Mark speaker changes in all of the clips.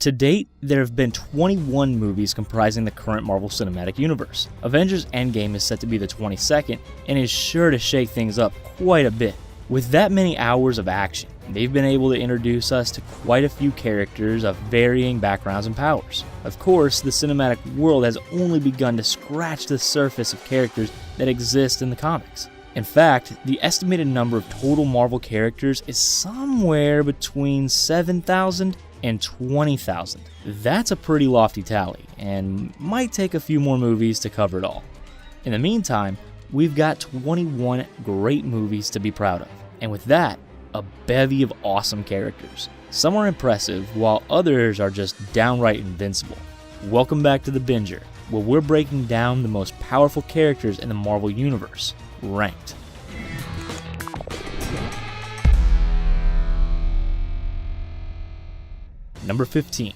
Speaker 1: To date, there have been 21 movies comprising the current Marvel Cinematic Universe. Avengers Endgame is set to be the 22nd and is sure to shake things up quite a bit. With that many hours of action, they've been able to introduce us to quite a few characters of varying backgrounds and powers. Of course, the cinematic world has only begun to scratch the surface of characters that exist in the comics. In fact, the estimated number of total Marvel characters is somewhere between 7,000 and 20,000. That's a pretty lofty tally, and might take a few more movies to cover it all. In the meantime, we've got 21 great movies to be proud of, and with that, a bevy of awesome characters. Some are impressive, while others are just downright invincible. Welcome back to The Binger, where we're breaking down the most powerful characters in the Marvel Universe, ranked. Number 15.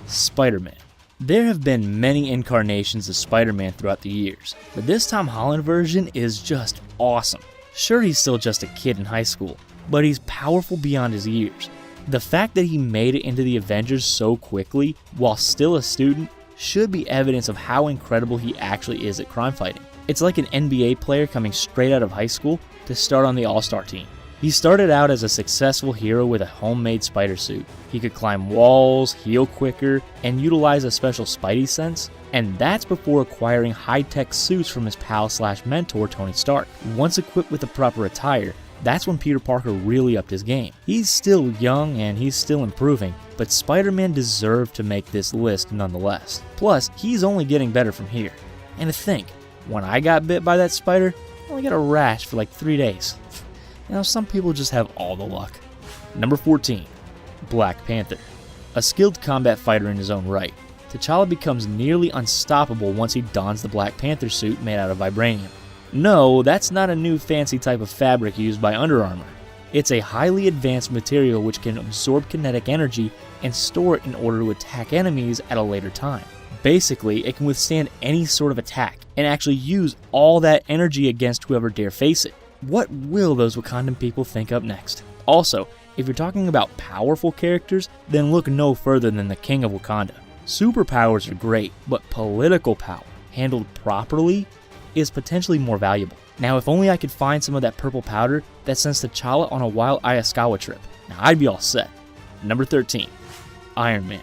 Speaker 1: Spider-Man. There have been many incarnations of Spider-Man throughout the years, but this Tom Holland version is just awesome. Sure, he's still just a kid in high school, but he's powerful beyond his years. The fact that he made it into the Avengers so quickly, while still a student, should be evidence of how incredible he actually is at crime fighting. It's like an NBA player coming straight out of high school to start on the All-Star team. He started out as a successful hero with a homemade spider suit. He could climb walls, heal quicker, and utilize a special Spidey sense, and that's before acquiring high-tech suits from his pal/mentor Tony Stark. Once equipped with the proper attire, that's when Peter Parker really upped his game. He's still young and he's still improving, but Spider-Man deserved to make this list nonetheless. Plus, he's only getting better from here. And to think, when I got bit by that spider, I only got a rash for like 3 days. You know, some people just have all the luck. Number 14. Black Panther. A skilled combat fighter in his own right, T'Challa becomes nearly unstoppable once he dons the Black Panther suit made out of vibranium. No, that's not a new fancy type of fabric used by Under Armour. It's a highly advanced material which can absorb kinetic energy and store it in order to attack enemies at a later time. Basically, it can withstand any sort of attack and actually use all that energy against whoever dare face it. What will those Wakandan people think up next? Also, if you're talking about powerful characters, then look no further than the King of Wakanda. Superpowers are great, but political power, handled properly, is potentially more valuable. Now, if only I could find some of that purple powder that sends T'Challa on a wild Ayaskawa trip. Now, I'd be all set. Number 13. Iron Man.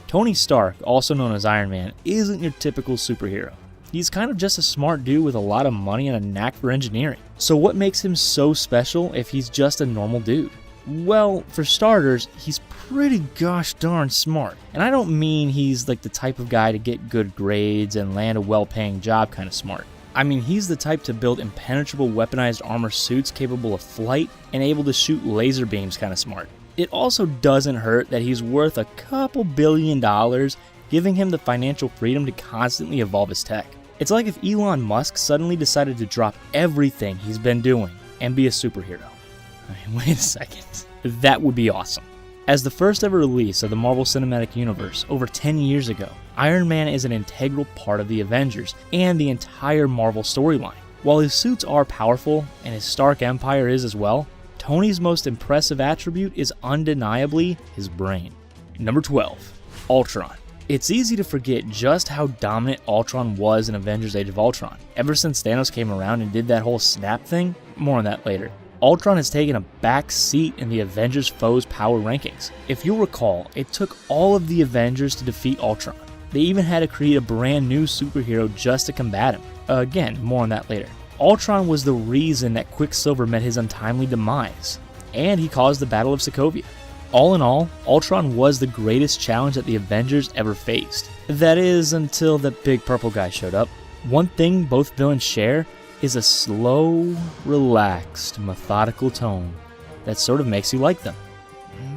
Speaker 1: Tony Stark, also known as Iron Man, isn't your typical superhero. He's kind of just a smart dude with a lot of money and a knack for engineering. So what makes him so special if he's just a normal dude? Well, for starters, he's pretty gosh darn smart. And I don't mean he's like the type of guy to get good grades and land a well-paying job kind of smart. I mean, he's the type to build impenetrable weaponized armor suits capable of flight and able to shoot laser beams kind of smart. It also doesn't hurt that he's worth a couple $1 billion, giving him the financial freedom to constantly evolve his tech. It's like if Elon Musk suddenly decided to drop everything he's been doing and be a superhero. I mean, wait a second. That would be awesome. As the first ever release of the Marvel Cinematic Universe over 10 years ago, Iron Man is an integral part of the Avengers and the entire Marvel storyline. While his suits are powerful, and his Stark Empire is as well, Tony's most impressive attribute is undeniably his brain. Number 12. Ultron. It's easy to forget just how dominant Ultron was in Avengers Age of Ultron. Ever since Thanos came around and did that whole snap thing, more on that later, Ultron has taken a back seat in the Avengers foes power rankings. If you'll recall, it took all of the Avengers to defeat Ultron. They even had to create a brand new superhero just to combat him. Again, more on that later. Ultron was the reason that Quicksilver met his untimely demise, and he caused the Battle of Sokovia. All in all, Ultron was the greatest challenge that the Avengers ever faced. That is, until that big purple guy showed up. One thing both villains share is a slow, relaxed, methodical tone that sort of makes you like them.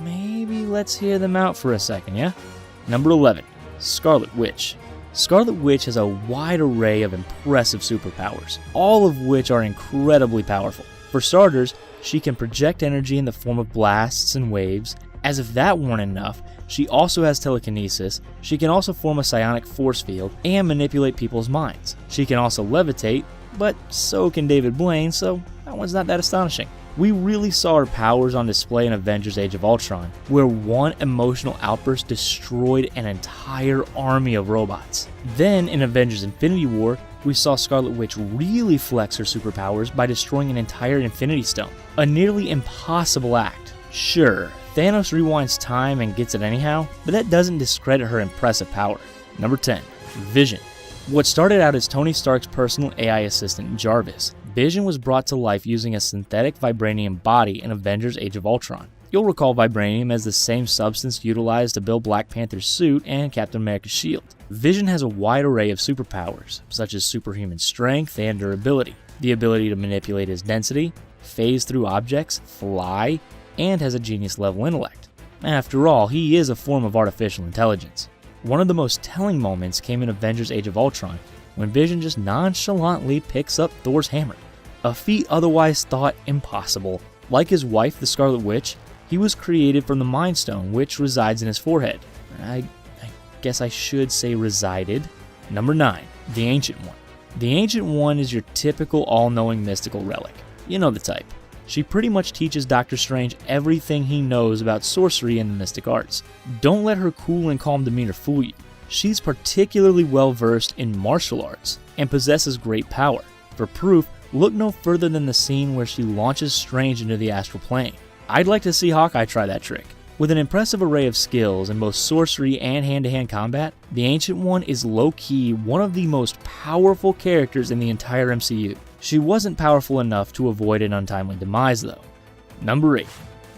Speaker 1: Maybe let's hear them out for a second, yeah? Number 11. Scarlet Witch. Scarlet Witch has a wide array of impressive superpowers, all of which are incredibly powerful. For starters, she can project energy in the form of blasts and waves. As if that weren't enough, she also has telekinesis, she can also form a psionic force field, and manipulate people's minds. She can also levitate, but so can David Blaine, so that one's not that astonishing. We really saw her powers on display in Avengers Age of Ultron, where one emotional outburst destroyed an entire army of robots. Then in Avengers Infinity War, we saw Scarlet Witch really flex her superpowers by destroying an entire Infinity Stone, a nearly impossible act. Sure, Thanos rewinds time and gets it anyhow, but that doesn't discredit her impressive power. Number 10. Vision. What started out as Tony Stark's personal AI assistant, Jarvis, Vision was brought to life using a synthetic vibranium body in Avengers Age of Ultron. You'll recall vibranium as the same substance utilized to build Black Panther's suit and Captain America's shield. Vision has a wide array of superpowers, such as superhuman strength and durability, the ability to manipulate his density, phase through objects, fly, and has a genius-level intellect. After all, he is a form of artificial intelligence. One of the most telling moments came in Avengers Age of Ultron, when Vision just nonchalantly picks up Thor's hammer, a feat otherwise thought impossible. Like his wife, the Scarlet Witch, he was created from the Mind Stone, which resides in his forehead. I guess I should say resided. Number 9. The Ancient One. The Ancient One is your typical all-knowing mystical relic. You know the type. She pretty much teaches Doctor Strange everything he knows about sorcery and the mystic arts. Don't let her cool and calm demeanor fool you. She's particularly well versed in martial arts and possesses great power. For proof, look no further than the scene where she launches Strange into the astral plane. I'd like to see Hawkeye try that trick. With an impressive array of skills in both sorcery and hand-to-hand combat, the Ancient One is low-key one of the most powerful characters in the entire MCU. She wasn't powerful enough to avoid an untimely demise though. Number 8.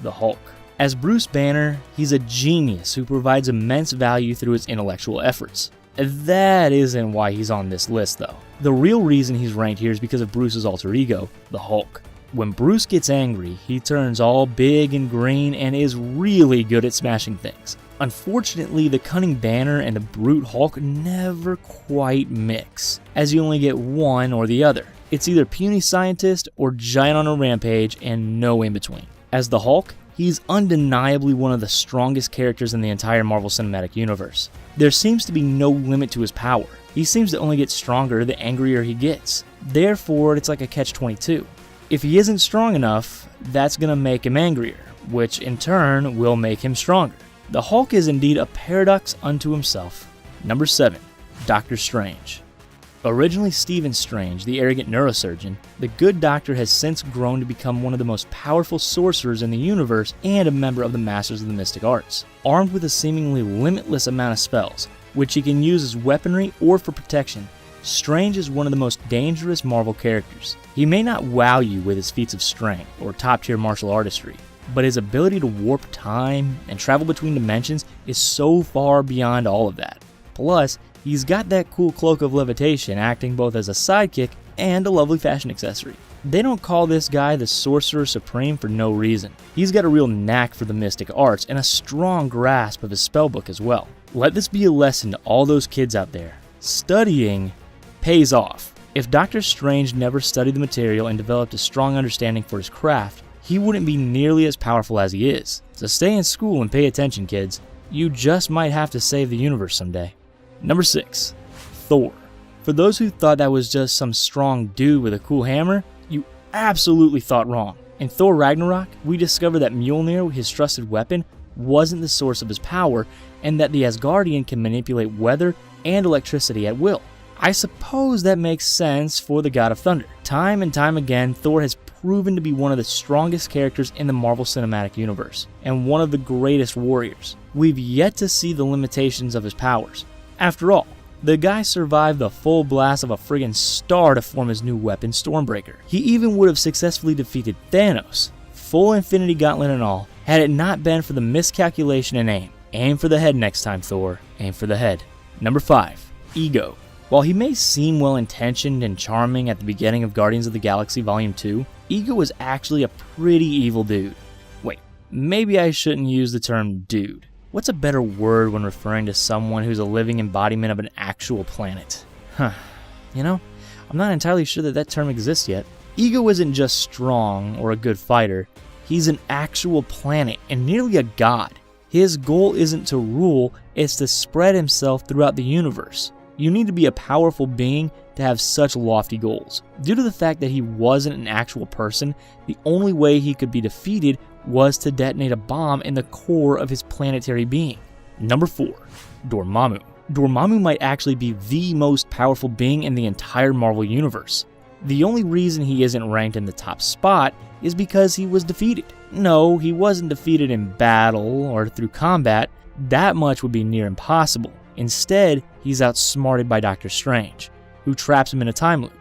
Speaker 1: The Hulk. As Bruce Banner, he's a genius who provides immense value through his intellectual efforts. That isn't why he's on this list though. The real reason he's ranked here is because of Bruce's alter ego, the Hulk. When Bruce gets angry, he turns all big and green and is really good at smashing things. Unfortunately, the cunning Banner and the brute Hulk never quite mix, as you only get one or the other. It's either puny scientist or giant on a rampage and no in between. As the Hulk, he's undeniably one of the strongest characters in the entire Marvel Cinematic Universe. There seems to be no limit to his power. He seems to only get stronger the angrier he gets. Therefore, it's like a catch-22. If he isn't strong enough, that's gonna make him angrier, which in turn will make him stronger. The Hulk is indeed a paradox unto himself. Number 7. Doctor Strange. Originally Stephen Strange, the arrogant neurosurgeon, the good doctor has since grown to become one of the most powerful sorcerers in the universe and a member of the Masters of the Mystic Arts. Armed with a seemingly limitless amount of spells, which he can use as weaponry or for protection, Strange is one of the most dangerous Marvel characters. He may not wow you with his feats of strength or top-tier martial artistry, but his ability to warp time and travel between dimensions is so far beyond all of that. Plus, he's got that cool cloak of levitation acting both as a sidekick and a lovely fashion accessory. They don't call this guy the Sorcerer Supreme for no reason. He's got a real knack for the mystic arts and a strong grasp of his spellbook as well. Let this be a lesson to all those kids out there. Studying pays off. If Doctor Strange never studied the material and developed a strong understanding for his craft, he wouldn't be nearly as powerful as he is. So stay in school and pay attention, kids. You just might have to save the universe someday. Number 6. Thor. For those who thought that was just some strong dude with a cool hammer, you absolutely thought wrong. In Thor Ragnarok, we discover that Mjolnir, his trusted weapon, wasn't the source of his power, and that the Asgardian can manipulate weather and electricity at will. I suppose that makes sense for the God of Thunder. Time and time again, Thor has proven to be one of the strongest characters in the Marvel Cinematic Universe, and one of the greatest warriors. We've yet to see the limitations of his powers. After all, the guy survived the full blast of a friggin' star to form his new weapon, Stormbreaker. He even would have successfully defeated Thanos, full Infinity Gauntlet and all, had it not been for the miscalculation and aim. Aim for the head next time, Thor. Aim for the head. Number 5. Ego. While he may seem well-intentioned and charming at the beginning of Guardians of the Galaxy Volume 2, Ego is actually a pretty evil dude. Wait, maybe I shouldn't use the term dude. What's a better word when referring to someone who's a living embodiment of an actual planet? You know, I'm not entirely sure that term exists yet. Ego isn't just strong or a good fighter. He's an actual planet and nearly a god. His goal isn't to rule, it's to spread himself throughout the universe. You need to be a powerful being to have such lofty goals. Due to the fact that he wasn't an actual person, the only way he could be defeated was to detonate a bomb in the core of his planetary being. Number 4. Dormammu. Dormammu might actually be the most powerful being in the entire Marvel Universe. The only reason he isn't ranked in the top spot is because he was defeated. No, he wasn't defeated in battle or through combat. That much would be near impossible. Instead, he's outsmarted by Doctor Strange, who traps him in a time loop.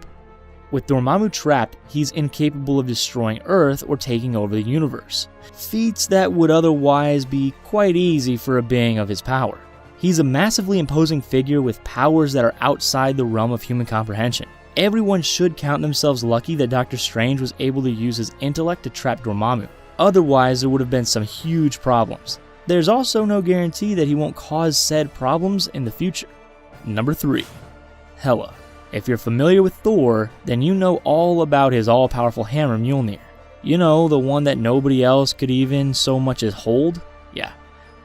Speaker 1: With Dormammu trapped, he's incapable of destroying Earth or taking over the universe, feats that would otherwise be quite easy for a being of his power. He's a massively imposing figure with powers that are outside the realm of human comprehension. Everyone should count themselves lucky that Doctor Strange was able to use his intellect to trap Dormammu. Otherwise, there would have been some huge problems. There's also no guarantee that he won't cause said problems in the future. Number 3. Hela. If you're familiar with Thor, then you know all about his all-powerful hammer Mjolnir. You know, the one that nobody else could even so much as hold? Yeah.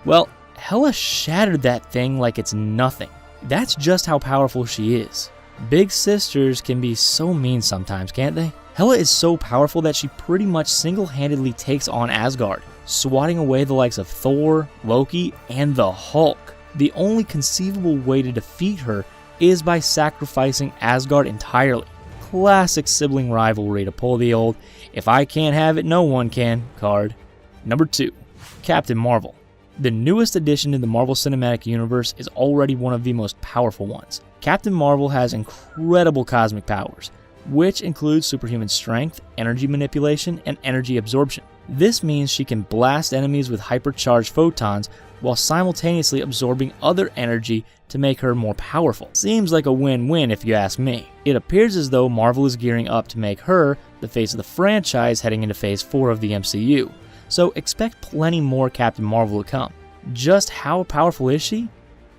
Speaker 1: Well, Hela shattered that thing like it's nothing. That's just how powerful she is. Big sisters can be so mean sometimes, can't they? Hela is so powerful that she pretty much single-handedly takes on Asgard, swatting away the likes of Thor, Loki, and the Hulk. The only conceivable way to defeat her is by sacrificing Asgard entirely. Classic sibling rivalry to pull the old "if I can't have it, no one can" card. Number 2. Captain Marvel. The newest addition to the Marvel Cinematic Universe is already one of the most powerful ones. Captain Marvel has incredible cosmic powers, which includes superhuman strength, energy manipulation, and energy absorption. This means she can blast enemies with hypercharged photons while simultaneously absorbing other energy to make her more powerful. Seems like a win-win if you ask me. It appears as though Marvel is gearing up to make her the face of the franchise heading into Phase 4 of the MCU, so expect plenty more Captain Marvel to come. Just how powerful is she?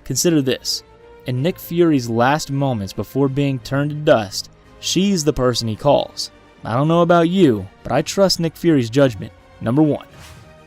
Speaker 1: Consider this. In Nick Fury's last moments before being turned to dust, she's the person he calls. I don't know about you, but I trust Nick Fury's judgment. Number 1.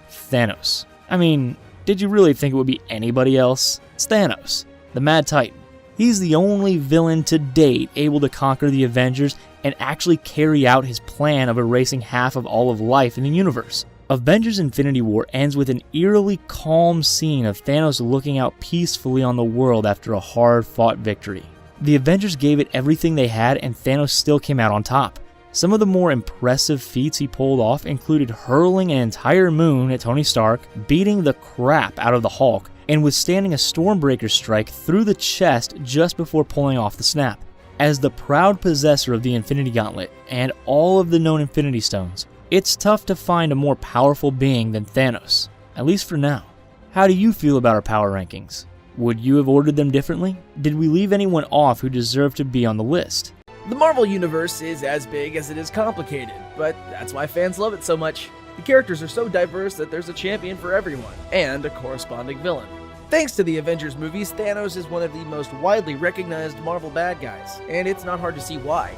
Speaker 1: Thanos. I mean, did you really think it would be anybody else? It's Thanos, the Mad Titan. He's the only villain to date able to conquer the Avengers and actually carry out his plan of erasing half of all of life in the universe. Avengers Infinity War ends with an eerily calm scene of Thanos looking out peacefully on the world after a hard-fought victory. The Avengers gave it everything they had and Thanos still came out on top. Some of the more impressive feats he pulled off included hurling an entire moon at Tony Stark, beating the crap out of the Hulk, and withstanding a Stormbreaker strike through the chest just before pulling off the snap. As the proud possessor of the Infinity Gauntlet and all of the known Infinity Stones, it's tough to find a more powerful being than Thanos, at least for now. How do you feel about our power rankings? Would you have ordered them differently? Did we leave anyone off who deserved to be on the list?
Speaker 2: The Marvel Universe is as big as it is complicated, but that's why fans love it so much. The characters are so diverse that there's a champion for everyone, and a corresponding villain. Thanks to the Avengers movies, Thanos is one of the most widely recognized Marvel bad guys, and it's not hard to see why.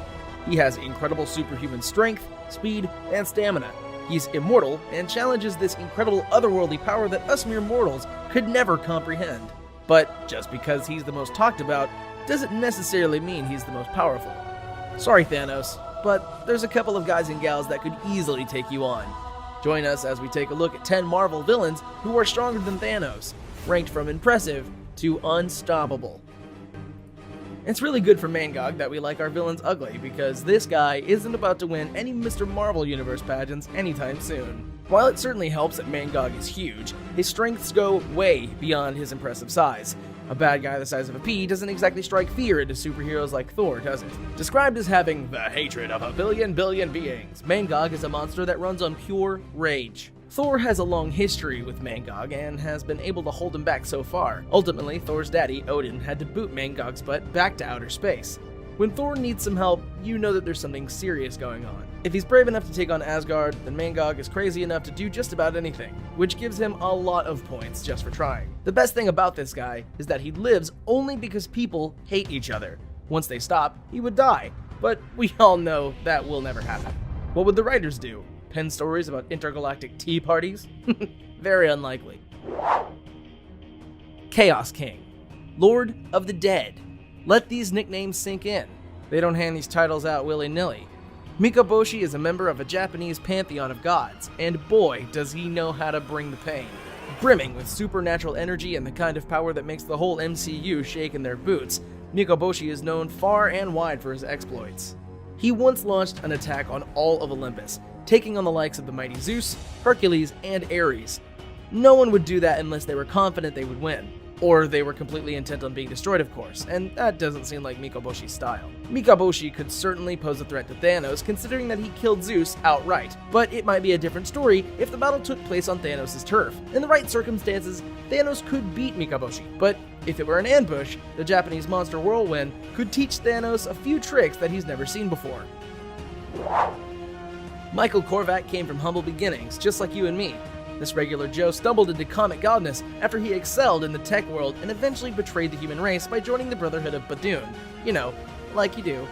Speaker 2: He has incredible superhuman strength, speed, and stamina. He's immortal and challenges this incredible otherworldly power that us mere mortals could never comprehend. But just because he's the most talked about, doesn't necessarily mean he's the most powerful. Sorry Thanos, but there's a couple of guys and gals that could easily take you on. Join us as we take a look at 10 Marvel villains who are stronger than Thanos, ranked from impressive to unstoppable. It's really good for Mangog that we like our villains ugly, because this guy isn't about to win any Mr. Marvel Universe pageants anytime soon. While it certainly helps that Mangog is huge, his strengths go way beyond his impressive size. A bad guy the size of a pea doesn't exactly strike fear into superheroes like Thor, does it? Described as having the hatred of a billion beings, Mangog is a monster that runs on pure rage. Thor has a long history with Mangog and has been able to hold him back so far. Ultimately, Thor's daddy, Odin, had to boot Mangog's butt back to outer space. When Thor needs some help, you know that there's something serious going on. If he's brave enough to take on Asgard, then Mangog is crazy enough to do just about anything, which gives him a lot of points just for trying. The best thing about this guy is that he lives only because people hate each other. Once they stop, he would die, but we all know that will never happen. What would the writers do? Pen stories about intergalactic tea parties? Very unlikely. Chaos King, Lord of the Dead. Let these nicknames sink in. They don't hand these titles out willy-nilly. Mikoboshi is a member of a Japanese pantheon of gods, and boy, does he know how to bring the pain. Brimming with supernatural energy and the kind of power that makes the whole MCU shake in their boots, Mikoboshi is known far and wide for his exploits. He once launched an attack on all of Olympus, taking on the likes of the mighty Zeus, Hercules, and Ares. No one would do that unless they were confident they would win. Or they were completely intent on being destroyed, of course, and that doesn't seem like Mikoboshi's style. Mikoboshi could certainly pose a threat to Thanos, considering that he killed Zeus outright, but it might be a different story if the battle took place on Thanos' turf. In the right circumstances, Thanos could beat Mikoboshi, but if it were an ambush, the Japanese monster Whirlwind could teach Thanos a few tricks that he's never seen before. Michael Korvac came from humble beginnings, just like you and me. This regular Joe stumbled into comic godness after he excelled in the tech world and eventually betrayed the human race by joining the Brotherhood of Badoon. You know, like you do.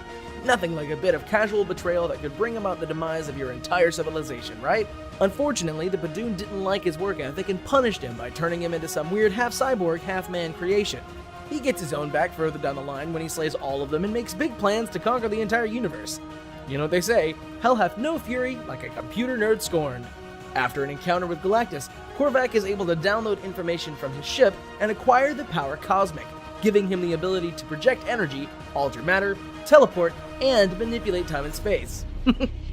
Speaker 2: Nothing like a bit of casual betrayal that could bring about the demise of your entire civilization, right? Unfortunately, the Badoon didn't like his work ethic and punished him by turning him into some weird half-cyborg, half-man creation. He gets his own back further down the line when he slays all of them and makes big plans to conquer the entire universe. You know what they say, hell hath no fury like a computer nerd scorned. After an encounter with Galactus, Korvac is able to download information from his ship and acquire the power cosmic, giving him the ability to project energy, alter matter, teleport, and manipulate time and space.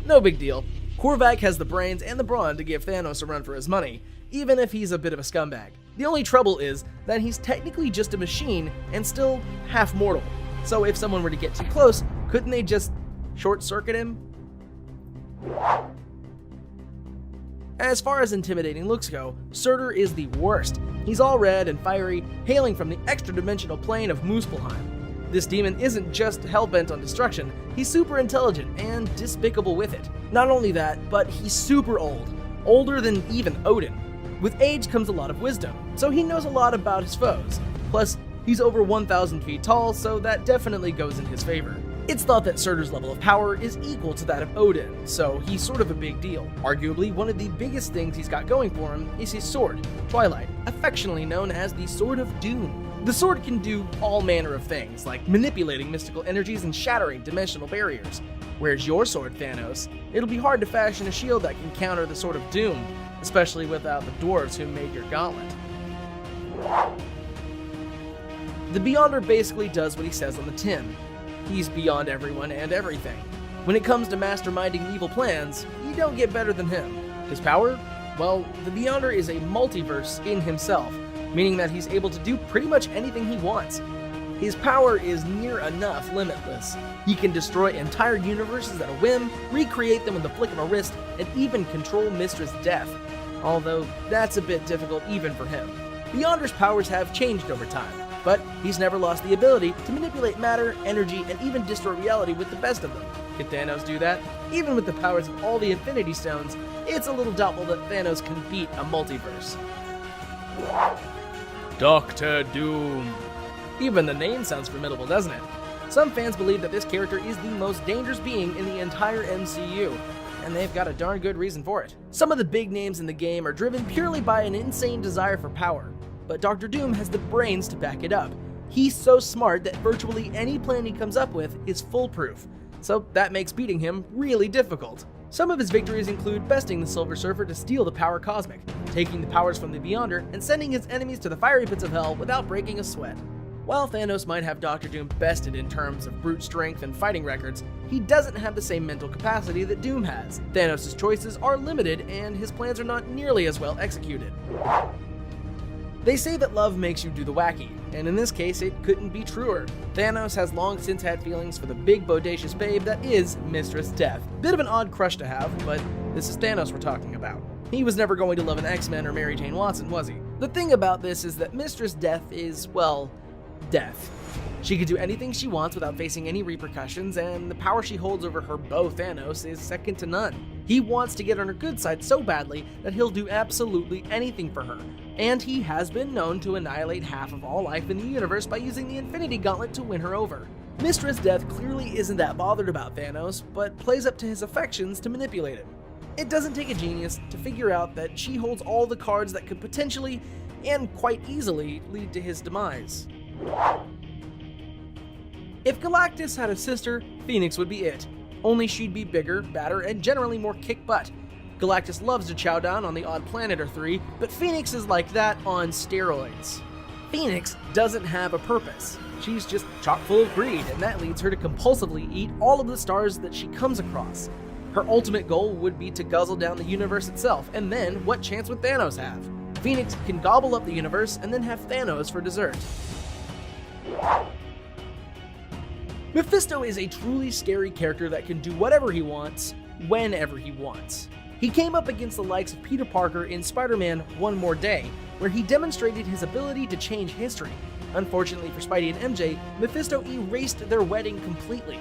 Speaker 2: No big deal. Korvac has the brains and the brawn to give Thanos a run for his money, even if he's a bit of a scumbag. The only trouble is that he's technically just a machine and still half mortal. So if someone were to get too close, couldn't they just short-circuit him? As far as intimidating looks go, Surtur is the worst. He's all red and fiery, hailing from the extra-dimensional plane of Muspelheim. This demon isn't just hell-bent on destruction, he's super intelligent and despicable with it. Not only that, but he's super old, older than even Odin. With age comes a lot of wisdom, so he knows a lot about his foes. Plus, he's over 1,000 feet tall, so that definitely goes in his favor. It's thought that Surtur's level of power is equal to that of Odin, so he's sort of a big deal. Arguably, one of the biggest things he's got going for him is his sword, Twilight, affectionately known as the Sword of Doom. The sword can do all manner of things, like manipulating mystical energies and shattering dimensional barriers. Where's your sword, Thanos? It'll be hard to fashion a shield that can counter the Sword of Doom, especially without the dwarves who made your gauntlet. The Beyonder basically does what he says on the tin. He's beyond everyone and everything. When it comes to masterminding evil plans, you don't get better than him. His power? Well, the Beyonder is a multiverse in himself, meaning that he's able to do pretty much anything he wants. His power is near enough limitless. He can destroy entire universes at a whim, recreate them with the flick of a wrist, and even control Mistress Death. Although, that's a bit difficult even for him. Beyonder's powers have changed over time, but he's never lost the ability to manipulate matter, energy, and even destroy reality with the best of them. Can Thanos do that? Even with the powers of all the Infinity Stones, it's a little doubtful that Thanos can beat a multiverse. Dr. Doom. Even the name sounds formidable, doesn't it? Some fans believe that this character is the most dangerous being in the entire MCU, and they've got a darn good reason for it. Some of the big names in the game are driven purely by an insane desire for power, but Dr. Doom has the brains to back it up. He's so smart that virtually any plan he comes up with is foolproof, so that makes beating him really difficult. Some of his victories include besting the Silver Surfer to steal the power cosmic, taking the powers from the Beyonder, and sending his enemies to the fiery pits of hell without breaking a sweat. While Thanos might have Dr. Doom bested in terms of brute strength and fighting records, he doesn't have the same mental capacity that Doom has. Thanos' choices are limited, and his plans are not nearly as well executed. They say that love makes you do the wacky, and in this case it couldn't be truer. Thanos has long since had feelings for the big bodacious babe that is Mistress Death. Bit of an odd crush to have, but this is Thanos we're talking about. He was never going to love an X-Men or Mary Jane Watson, was he? The thing about this is that Mistress Death is, well, death. She can do anything she wants without facing any repercussions, and the power she holds over her beau Thanos is second to none. He wants to get on her good side so badly that he'll do absolutely anything for her, and he has been known to annihilate half of all life in the universe by using the Infinity Gauntlet to win her over. Mistress Death clearly isn't that bothered about Thanos, but plays up to his affections to manipulate him. It doesn't take a genius to figure out that she holds all the cards that could potentially, and quite easily, lead to his demise. If Galactus had a sister, Phoenix would be it. Only she'd be bigger, badder, and generally more kick-butt. Galactus loves to chow down on the odd planet or three, but Phoenix is like that on steroids. Phoenix doesn't have a purpose. She's just chock full of greed, and that leads her to compulsively eat all of the stars that she comes across. Her ultimate goal would be to guzzle down the universe itself, and then what chance would Thanos have? Phoenix can gobble up the universe and then have Thanos for dessert. Mephisto is a truly scary character that can do whatever he wants, whenever he wants. He came up against the likes of Peter Parker in Spider-Man One More Day, where he demonstrated his ability to change history. Unfortunately for Spidey and MJ, Mephisto erased their wedding completely.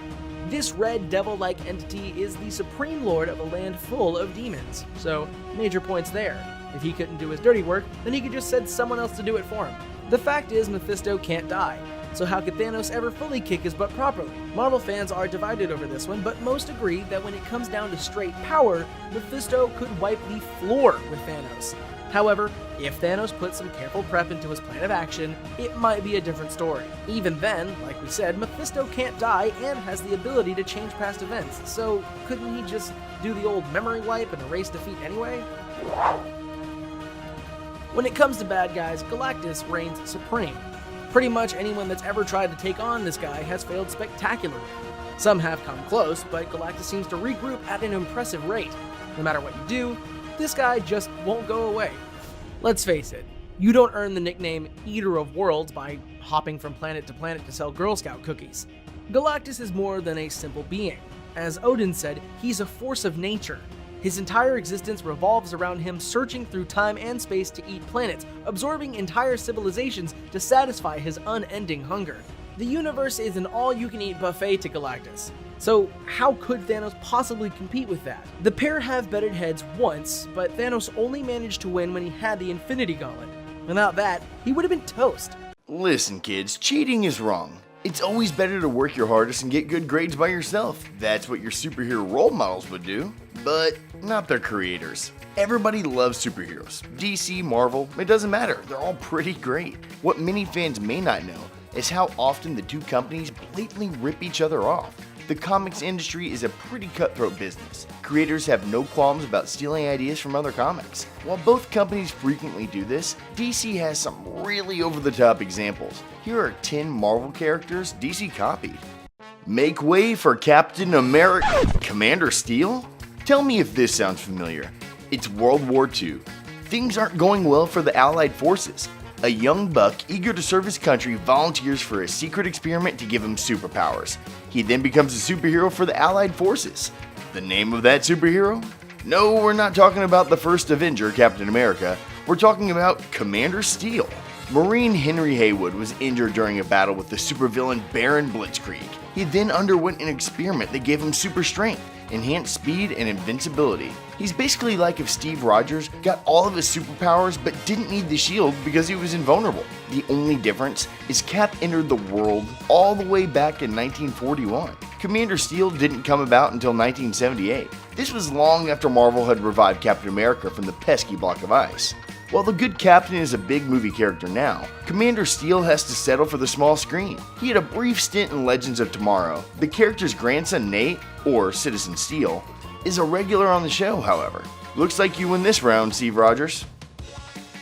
Speaker 2: This red devil-like entity is the supreme lord of a land full of demons, so major points there. If he couldn't do his dirty work, then he could just send someone else to do it for him. The fact is, Mephisto can't die, so how could Thanos ever fully kick his butt properly? Marvel fans are divided over this one, but most agree that when it comes down to straight power, Mephisto could wipe the floor with Thanos. However, if Thanos put some careful prep into his plan of action, it might be a different story. Even then, like we said, Mephisto can't die and has the ability to change past events, so couldn't he just do the old memory wipe and erase defeat anyway? When it comes to bad guys, Galactus reigns supreme. Pretty much anyone that's ever tried to take on this guy has failed spectacularly. Some have come close, but Galactus seems to regroup at an impressive rate. No matter what you do, this guy just won't go away. Let's face it, you don't earn the nickname Eater of Worlds by hopping from planet to sell Girl Scout cookies. Galactus is more than a simple being. As Odin said, he's a force of nature. His entire existence revolves around him searching through time and space to eat planets, absorbing entire civilizations to satisfy his unending hunger. The universe is an all-you-can-eat buffet to Galactus. So how could Thanos possibly compete with that? The pair have butted heads once, but Thanos only managed to win when he had the Infinity Gauntlet. Without that, he would have been toast.
Speaker 3: Listen kids, cheating is wrong. It's always better to work your hardest and get good grades by yourself. That's what your superhero role models would do, but not their creators. Everybody loves superheroes. DC, Marvel, it doesn't matter. They're all pretty great. What many fans may not know is how often the two companies blatantly rip each other off. The comics industry is a pretty cutthroat business. Creators have no qualms about stealing ideas from other comics. While both companies frequently do this, DC has some really over-the-top examples. Here are 10 Marvel characters DC copied. Make way for Captain America, Commander Steel? Tell me if this sounds familiar. It's World War II. Things aren't going well for the Allied forces. A young buck eager to serve his country volunteers for a secret experiment to give him superpowers. He then becomes a superhero for the Allied forces. The name of that superhero? No, we're not talking about the first Avenger, Captain America. We're talking about Commander Steel. Marine Henry Haywood was injured during a battle with the supervillain Baron Blitzkrieg. He then underwent an experiment that gave him super strength, enhanced speed, and invincibility. He's basically like if Steve Rogers got all of his superpowers but didn't need the shield because he was invulnerable. The only difference is Cap entered the world all the way back in 1941. Commander Steel didn't come about until 1978. This was long after Marvel had revived Captain America from the pesky block of ice. While the good Captain is a big movie character now, Commander Steel has to settle for the small screen. He had a brief stint in Legends of Tomorrow. The character's grandson Nate, or Citizen Steel, is a regular on the show, however. Looks like you win this round, Steve Rogers.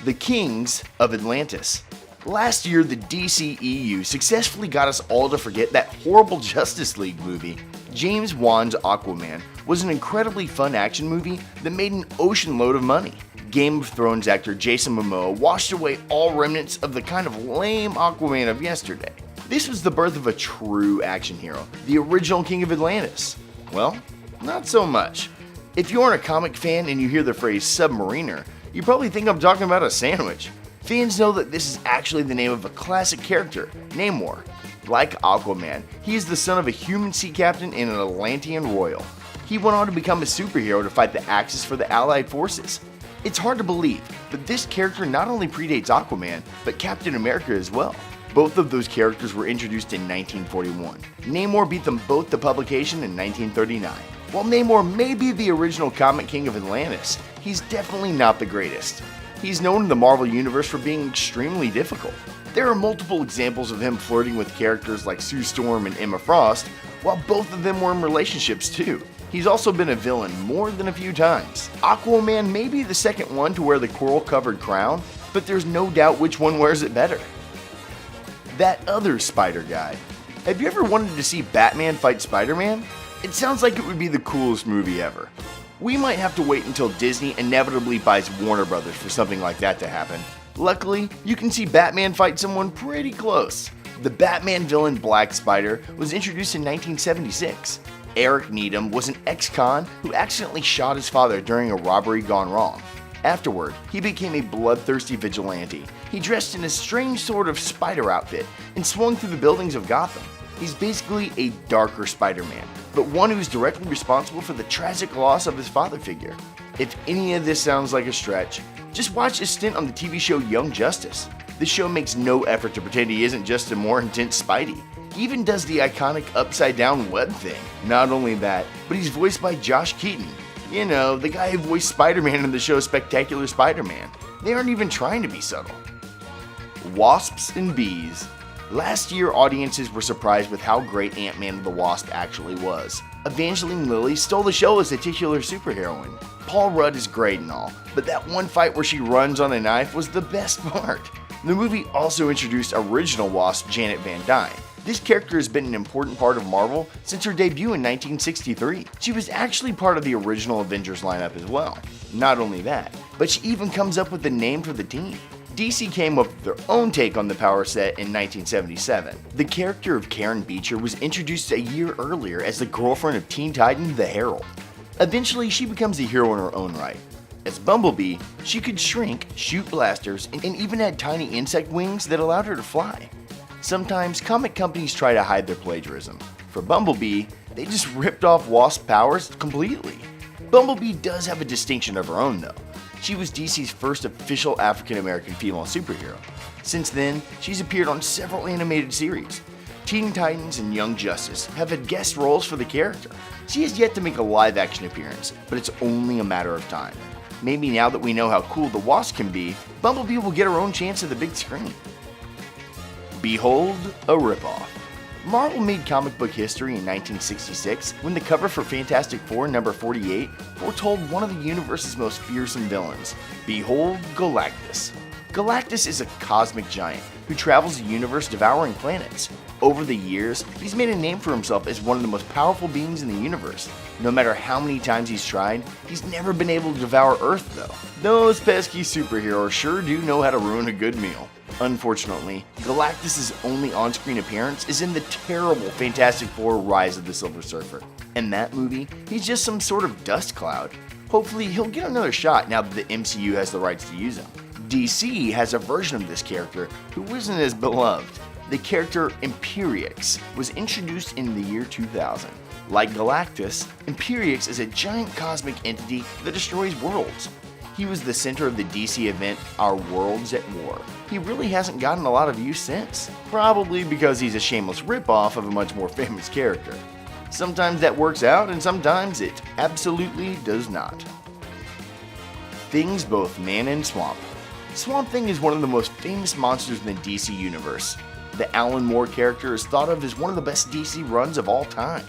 Speaker 3: The Kings of Atlantis. Last year, the DCEU successfully got us all to forget that horrible Justice League movie. James Wan's Aquaman was an incredibly fun action movie that made an ocean load of money. Game of Thrones actor Jason Momoa washed away all remnants of the kind of lame Aquaman of yesterday. This was the birth of a true action hero, the original King of Atlantis. Well, not so much. If you aren't a comic fan and you hear the phrase submariner, you probably think I'm talking about a sandwich. Fans know that this is actually the name of a classic character, Namor. Like Aquaman, he is the son of a human sea captain and an Atlantean royal. He went on to become a superhero to fight the Axis for the Allied forces. It's hard to believe, but this character not only predates Aquaman, but Captain America as well. Both of those characters were introduced in 1941. Namor beat them both to publication in 1939. While Namor may be the original comic king of Atlantis, he's definitely not the greatest. He's known in the Marvel Universe for being extremely difficult. There are multiple examples of him flirting with characters like Sue Storm and Emma Frost, while both of them were in relationships too. He's also been a villain more than a few times. Aquaman may be the second one to wear the coral-covered crown, but there's no doubt which one wears it better. That other Spider guy. Have you ever wanted to see Batman fight Spider-Man? It sounds like it would be the coolest movie ever. We might have to wait until Disney inevitably buys Warner Brothers for something like that to happen. Luckily, you can see Batman fight someone pretty close. The Batman villain Black Spider was introduced in 1976. Eric Needham was an ex-con who accidentally shot his father during a robbery gone wrong. Afterward, he became a bloodthirsty vigilante. He dressed in a strange sort of spider outfit and swung through the buildings of Gotham. He's basically a darker Spider-Man, but one who's directly responsible for the tragic loss of his father figure. If any of this sounds like a stretch, just watch his stint on the TV show Young Justice. The show makes no effort to pretend he isn't just a more intense Spidey. He even does the iconic upside-down web thing. Not only that, but he's voiced by Josh Keaton. You know, the guy who voiced Spider-Man in the show Spectacular Spider-Man. They aren't even trying to be subtle. Wasps and Bees. Last year, audiences were surprised with how great Ant-Man and the Wasp actually was. Evangeline Lilly stole the show as a titular superheroine. Paul Rudd is great and all, but that one fight where she runs on a knife was the best part. The movie also introduced original Wasp Janet Van Dyne. This character has been an important part of Marvel since her debut in 1963. She was actually part of the original Avengers lineup as well. Not only that, but she even comes up with the name for the team. DC came up with their own take on the power set in 1977. The character of Karen Beecher was introduced a year earlier as the girlfriend of Teen Titan the Herald. Eventually, she becomes a hero in her own right. As Bumblebee, she could shrink, shoot blasters, and even had tiny insect wings that allowed her to fly. Sometimes, comic companies try to hide their plagiarism. For Bumblebee, they just ripped off Wasp's powers completely. Bumblebee does have a distinction of her own though. She was DC's first official African-American female superhero. Since then, she's appeared on several animated series. Teen Titans and Young Justice have had guest roles for the character. She has yet to make a live-action appearance, but it's only a matter of time. Maybe now that we know how cool the Wasp can be, Bumblebee will get her own chance at the big screen. Behold a ripoff. Marvel made comic book history in 1966 when the cover for Fantastic Four number 48 foretold one of the universe's most fearsome villains. Behold Galactus. Galactus is a cosmic giant who travels the universe devouring planets. Over the years, he's made a name for himself as one of the most powerful beings in the universe. No matter how many times he's tried, he's never been able to devour Earth though. Those pesky superheroes sure do know how to ruin a good meal. Unfortunately, Galactus' only on-screen appearance is in the terrible Fantastic Four Rise of the Silver Surfer. In that movie, he's just some sort of dust cloud. Hopefully, he'll get another shot now that the MCU has the rights to use him. DC has a version of this character who isn't as beloved. The character Imperiex was introduced in the year 2000. Like Galactus, Imperiex is a giant cosmic entity that destroys worlds. He was the center of the DC event Our Worlds at War. He really hasn't gotten a lot of use since, probably because he's a shameless ripoff of a much more famous character. Sometimes that works out and sometimes it absolutely does not. Things both man and swamp. Swamp Thing is one of the most famous monsters in the DC universe. The Alan Moore character is thought of as one of the best DC runs of all time.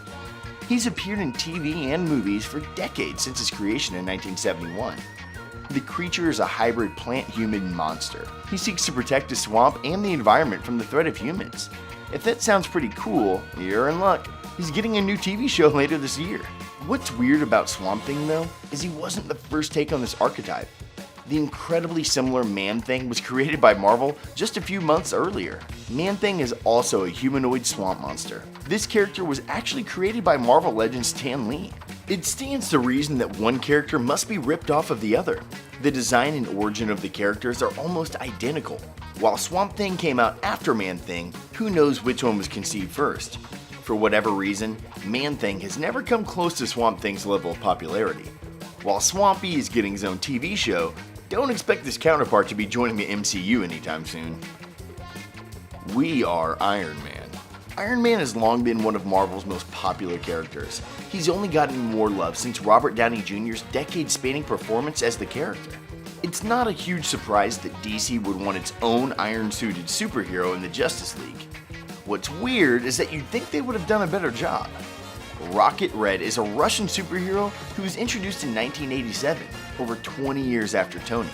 Speaker 3: He's appeared in TV and movies for decades since his creation in 1971. The creature is a hybrid plant-human monster. He seeks to protect his swamp and the environment from the threat of humans. If that sounds pretty cool, you're in luck. He's getting a new TV show later this year. What's weird about Swamp Thing though, is he wasn't the first take on this archetype. The incredibly similar Man-Thing was created by Marvel just a few months earlier. Man-Thing is also a humanoid swamp monster. This character was actually created by Marvel legend Stan Lee. It stands to reason that one character must be ripped off of the other. The design and origin of the characters are almost identical. While Swamp Thing came out after Man-Thing, who knows which one was conceived first? For whatever reason, Man-Thing has never come close to Swamp Thing's level of popularity. While Swampy is getting his own TV show, don't expect his counterpart to be joining the MCU anytime soon. We are Iron Man. Iron Man has long been one of Marvel's most popular characters. He's only gotten more love since Robert Downey Jr.'s decade-spanning performance as the character. It's not a huge surprise that DC would want its own iron-suited superhero in the Justice League. What's weird is that you'd think they would have done a better job. Rocket Red is a Russian superhero who was introduced in 1987, over 20 years after Tony.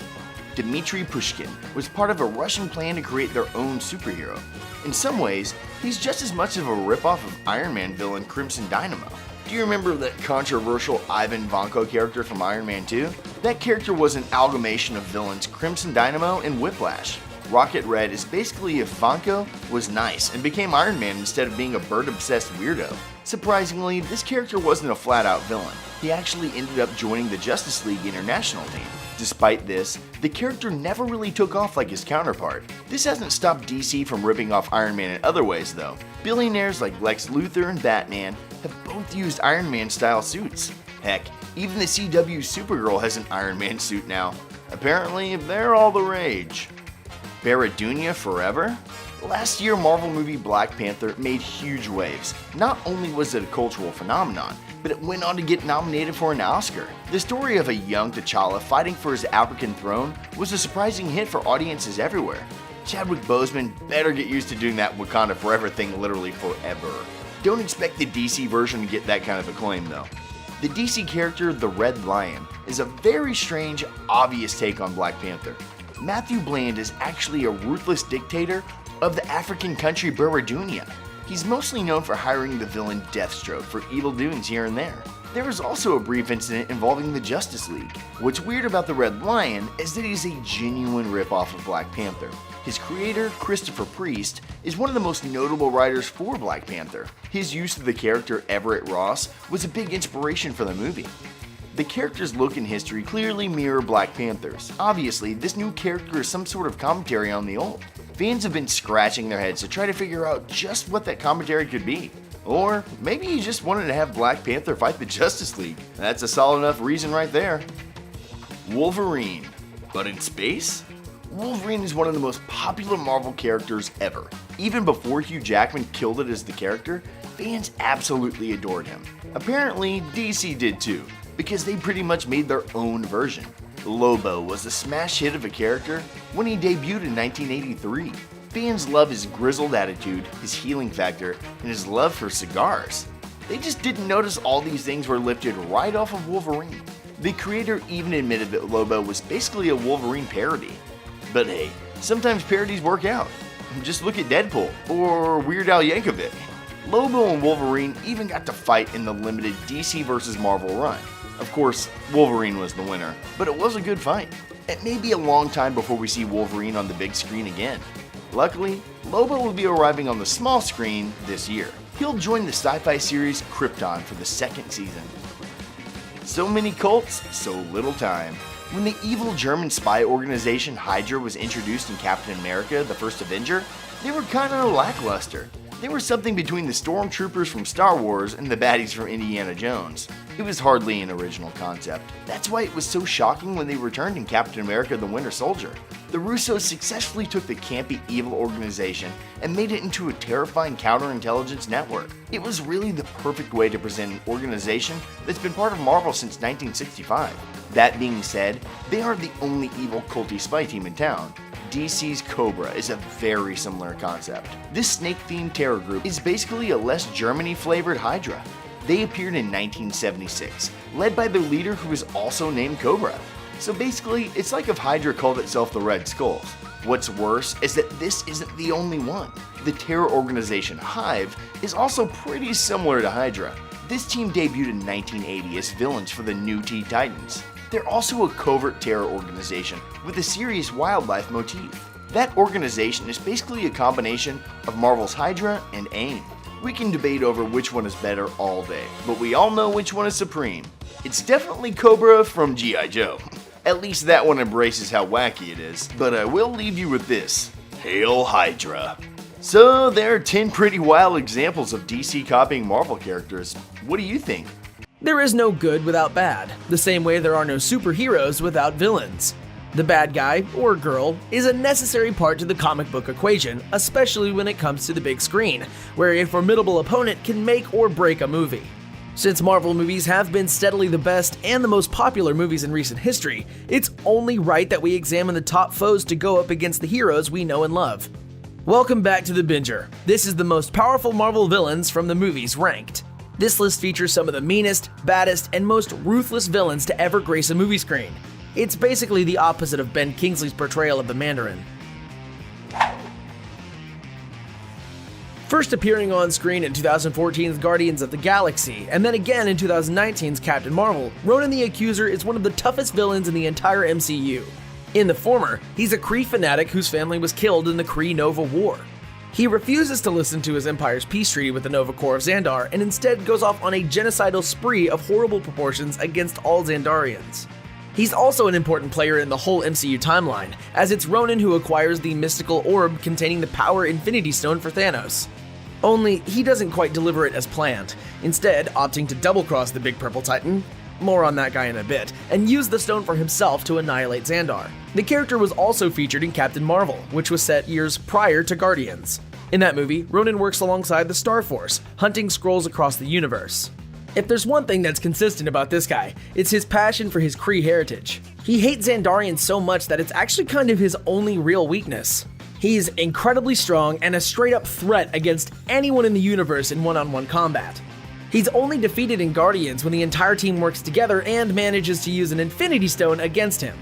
Speaker 3: Dmitry Pushkin was part of a Russian plan to create their own superhero. In some ways, he's just as much of a ripoff of Iron Man villain Crimson Dynamo. Do you remember that controversial Ivan Vanko character from Iron Man 2? That character was an amalgamation of villains Crimson Dynamo and Whiplash. Rocket Red is basically if Vanko was nice and became Iron Man instead of being a bird-obsessed weirdo. Surprisingly, this character wasn't a flat-out villain. He actually ended up joining the Justice League International team. Despite this, the character never really took off like his counterpart. This hasn't stopped DC from ripping off Iron Man in other ways though. Billionaires like Lex Luthor and Batman have both used Iron Man style suits. Heck, even the CW Supergirl has an Iron Man suit now. Apparently, they're all the rage. Baradunia forever? Last year, Marvel movie Black Panther made huge waves. Not only was it a cultural phenomenon, but it went on to get nominated for an Oscar. The story of a young T'Challa fighting for his African throne was a surprising hit for audiences everywhere. Chadwick Boseman better get used to doing that Wakanda Forever thing literally forever. Don't expect the DC version to get that kind of acclaim though. The DC character, the Red Lion, is a very strange, obvious take on Black Panther. Matthew Bland is actually a ruthless dictator of the African country Baradunia. He's mostly known for hiring the villain Deathstroke for evil doings here and there. There was also a brief incident involving the Justice League. What's weird about the Red Lion is that he's a genuine ripoff of Black Panther. His creator, Christopher Priest, is one of the most notable writers for Black Panther. His use of the character Everett Ross was a big inspiration for the movie. The character's look and history clearly mirror Black Panther's. Obviously, this new character is some sort of commentary on the old. Fans have been scratching their heads to try to figure out just what that commentary could be. Or maybe he just wanted to have Black Panther fight the Justice League. That's a solid enough reason right there. Wolverine, but in space? Wolverine is one of the most popular Marvel characters ever. Even before Hugh Jackman killed it as the character, fans absolutely adored him. Apparently, DC did too, because they pretty much made their own version. Lobo was a smash hit of a character when he debuted in 1983. Fans love his grizzled attitude, his healing factor, and his love for cigars. They just didn't notice all these things were lifted right off of Wolverine. The creator even admitted that Lobo was basically a Wolverine parody. But hey, sometimes parodies work out. Just look at Deadpool or Weird Al Yankovic. Lobo and Wolverine even got to fight in the limited DC vs. Marvel run. Of course, Wolverine was the winner, but it was a good fight. It may be a long time before we see Wolverine on the big screen again. Luckily, Lobo will be arriving on the small screen this year. He'll join the sci-fi series Krypton for the second season. So many cults, so little time. When the evil German spy organization Hydra was introduced in Captain America, the First Avenger, they were kinda lackluster. They were something between the stormtroopers from Star Wars and the baddies from Indiana Jones. It was hardly an original concept. That's why it was so shocking when they returned in Captain America the Winter Soldier. The Russos successfully took the campy evil organization and made it into a terrifying counterintelligence network. It was really the perfect way to present an organization that's been part of Marvel since 1965. That being said, they aren't the only evil culty spy team in town. DC's Cobra is a very similar concept. This snake-themed terror group is basically a less Germany-flavored Hydra. They appeared in 1976, led by their leader who is also named Cobra. So basically, it's like if Hydra called itself the Red Skulls. What's worse is that this isn't the only one. The terror organization Hive is also pretty similar to Hydra. This team debuted in 1980 as villains for the new Teen Titans. They're also a covert terror organization with a serious wildlife motif. That organization is basically a combination of Marvel's Hydra and AIM. We can debate over which one is better all day, but we all know which one is supreme. It's definitely Cobra from G.I. Joe. At least that one embraces how wacky it is, but I will leave you with this. Hail Hydra. So there are 10 pretty wild examples of DC copying Marvel characters. What do you think?
Speaker 2: There is no good without bad, the same way there are no superheroes without villains. The bad guy, or girl, is a necessary part to the comic book equation, especially when it comes to the big screen, where a formidable opponent can make or break a movie. Since Marvel movies have been steadily the best and the most popular movies in recent history, it's only right that we examine the top foes to go up against the heroes we know and love. Welcome back to The Binger. This is the most powerful Marvel villains from the movies ranked. This list features some of the meanest, baddest, and most ruthless villains to ever grace a movie screen. It's basically the opposite of Ben Kingsley's portrayal of the Mandarin. First appearing on screen in 2014's Guardians of the Galaxy, and then again in 2019's Captain Marvel, Ronan the Accuser is one of the toughest villains in the entire MCU. In the former, he's a Kree fanatic whose family was killed in the Kree-Nova War. He refuses to listen to his Empire's peace treaty with the Nova Corps of Xandar and instead goes off on a genocidal spree of horrible proportions against all Xandarians. He's also an important player in the whole MCU timeline, as it's Ronan who acquires the mystical orb containing the Power Infinity Stone for Thanos. Only, he doesn't quite deliver it as planned, instead opting to double-cross the Big Purple Titan, more on that guy in a bit, and use the stone for himself to annihilate Xandar. The character was also featured in Captain Marvel, which was set years prior to Guardians. In that movie, Ronan works alongside the Star Force, hunting Skrulls across the universe. If there's one thing that's consistent about this guy, it's his passion for his Kree heritage. He hates Xandarians so much that it's actually kind of his only real weakness. He's incredibly strong and a straight-up threat against anyone in the universe in one-on-one combat. He's only defeated in Guardians when the entire team works together and manages to use an Infinity Stone against him.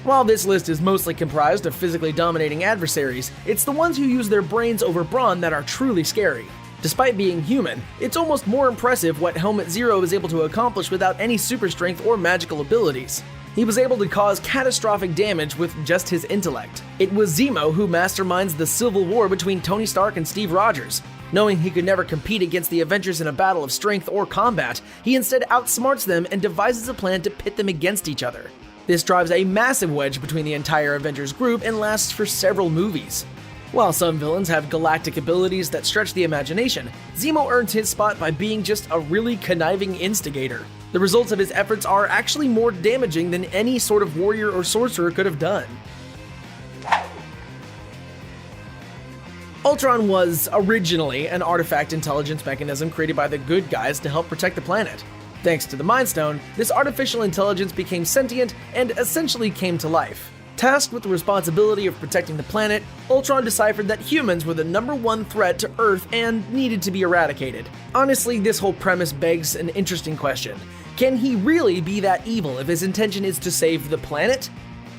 Speaker 2: While this list is mostly comprised of physically dominating adversaries, it's the ones who use their brains over brawn that are truly scary. Despite being human, it's almost more impressive what Helmet Zero is able to accomplish without any super strength or magical abilities. He was able to cause catastrophic damage with just his intellect. It was Zemo who masterminds the civil war between Tony Stark and Steve Rogers. Knowing he could never compete against the Avengers in a battle of strength or combat, he instead outsmarts them and devises a plan to pit them against each other. This drives a massive wedge between the entire Avengers group and lasts for several movies. While some villains have galactic abilities that stretch the imagination, Zemo earns his spot by being just a really conniving instigator. The results of his efforts are actually more damaging than any sort of warrior or sorcerer could have done. Ultron was originally an artifact intelligence mechanism created by the good guys to help protect the planet. Thanks to the Mind Stone, this artificial intelligence became sentient and essentially came to life. Tasked with the responsibility of protecting the planet, Ultron deciphered that humans were the #1 threat to Earth and needed to be eradicated. Honestly, this whole premise begs an interesting question. Can he really be that evil if his intention is to save the planet?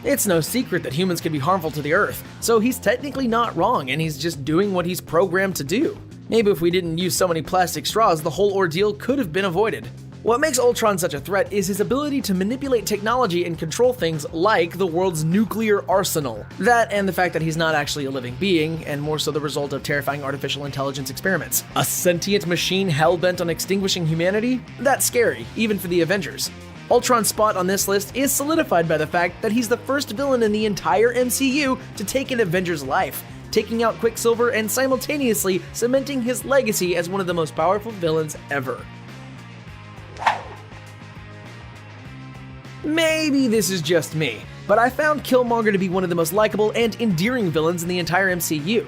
Speaker 2: It's no secret that humans can be harmful to the Earth, so he's technically not wrong and he's just doing what he's programmed to do. Maybe if we didn't use so many plastic straws, the whole ordeal could have been avoided. What makes Ultron such a threat is his ability to manipulate technology and control things like the world's nuclear arsenal. That and the fact that he's not actually a living being, and more so the result of terrifying artificial intelligence experiments. A sentient machine hell-bent on extinguishing humanity? That's scary, even for the Avengers. Ultron's spot on this list is solidified by the fact that he's the first villain in the entire MCU to take an Avenger's life, taking out Quicksilver and simultaneously cementing his legacy as one of the most powerful villains ever. Maybe this is just me, but I found Killmonger to be one of the most likable and endearing villains in the entire MCU.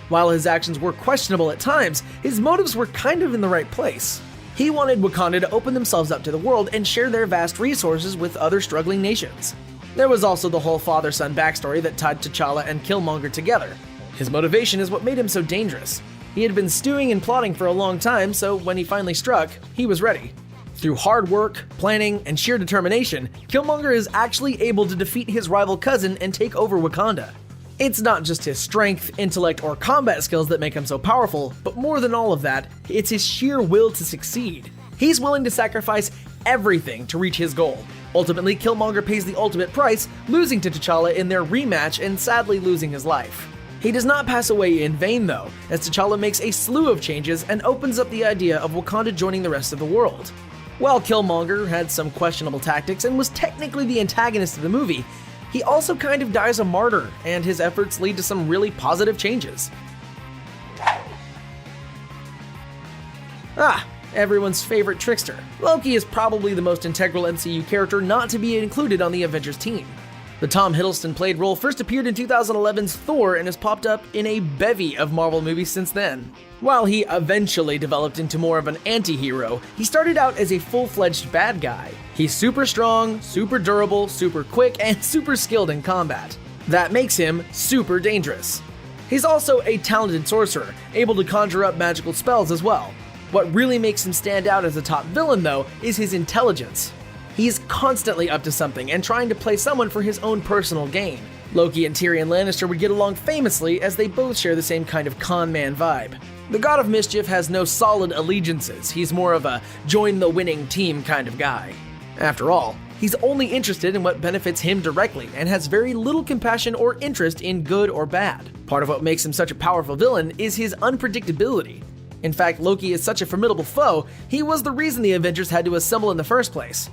Speaker 2: While his actions were questionable at times, his motives were kind of in the right place. He wanted Wakanda to open themselves up to the world and share their vast resources with other struggling nations. There was also the whole father-son backstory that tied T'Challa and Killmonger together. His motivation is what made him so dangerous. He had been stewing and plotting for a long time, so when he finally struck, he was ready. Through hard work, planning, and sheer determination, Killmonger is actually able to defeat his rival cousin and take over Wakanda. It's not just his strength, intellect, or combat skills that make him so powerful, but more than all of that, it's his sheer will to succeed. He's willing to sacrifice everything to reach his goal. Ultimately, Killmonger pays the ultimate price, losing to T'Challa in their rematch and sadly losing his life. He does not pass away in vain though, as T'Challa makes a slew of changes and opens up the idea of Wakanda joining the rest of the world. While Killmonger had some questionable tactics and was technically the antagonist of the movie, he also kind of dies a martyr, and his efforts lead to some really positive changes. Everyone's favorite trickster. Loki is probably the most integral MCU character not to be included on the Avengers team. The Tom Hiddleston-played role first appeared in 2011's Thor and has popped up in a bevy of Marvel movies since then. While he eventually developed into more of an anti-hero, he started out as a full-fledged bad guy. He's super strong, super durable, super quick, and super skilled in combat. That makes him super dangerous. He's also a talented sorcerer, able to conjure up magical spells as well. What really makes him stand out as a top villain, though, is his intelligence. He's constantly up to something and trying to play someone for his own personal gain. Loki and Tyrion Lannister would get along famously as they both share the same kind of con man vibe. The God of Mischief has no solid allegiances, he's more of a join the winning team kind of guy. After all, he's only interested in what benefits him directly and has very little compassion or interest in good or bad. Part of what makes him such a powerful villain is his unpredictability. In fact, Loki is such a formidable foe, he was the reason the Avengers had to assemble in the first place.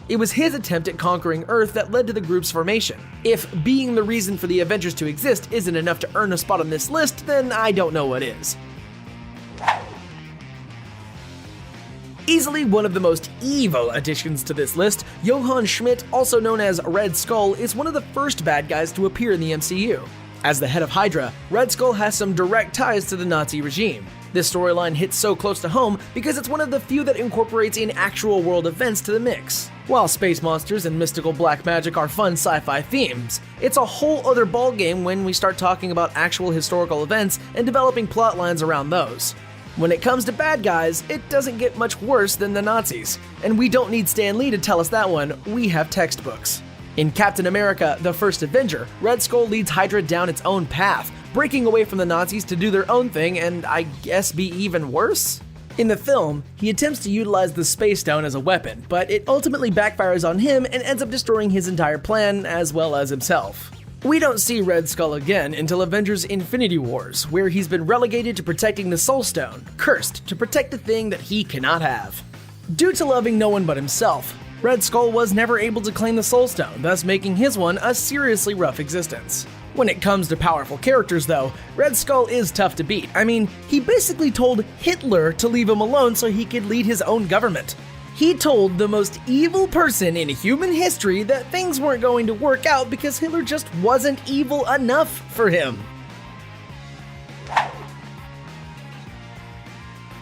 Speaker 2: It was his attempt at conquering Earth that led to the group's formation. If being the reason for the Avengers to exist isn't enough to earn a spot on this list, then I don't know what is. Easily one of the most evil additions to this list, Johann Schmidt, also known as Red Skull, is one of the first bad guys to appear in the MCU. As the head of Hydra, Red Skull has some direct ties to the Nazi regime. This storyline hits so close to home because it's one of the few that incorporates in actual world events to the mix. While space monsters and mystical black magic are fun sci-fi themes, it's a whole other ballgame when we start talking about actual historical events and developing plot lines around those. When it comes to bad guys, it doesn't get much worse than the Nazis, and we don't need Stan Lee to tell us that one, we have textbooks. In Captain America: The First Avenger, Red Skull leads Hydra down its own path, breaking away from the Nazis to do their own thing and I guess be even worse? In the film, he attempts to utilize the Space Stone as a weapon, but it ultimately backfires on him and ends up destroying his entire plan as well as himself. We don't see Red Skull again until Avengers Infinity Wars, where he's been relegated to protecting the Soul Stone, cursed to protect the thing that he cannot have. Due to loving no one but himself, Red Skull was never able to claim the Soul Stone, thus making his one a seriously rough existence. When it comes to powerful characters though, Red Skull is tough to beat. I mean, he basically told Hitler to leave him alone so he could lead his own government. He told the most evil person in human history that things weren't going to work out because Hitler just wasn't evil enough for him.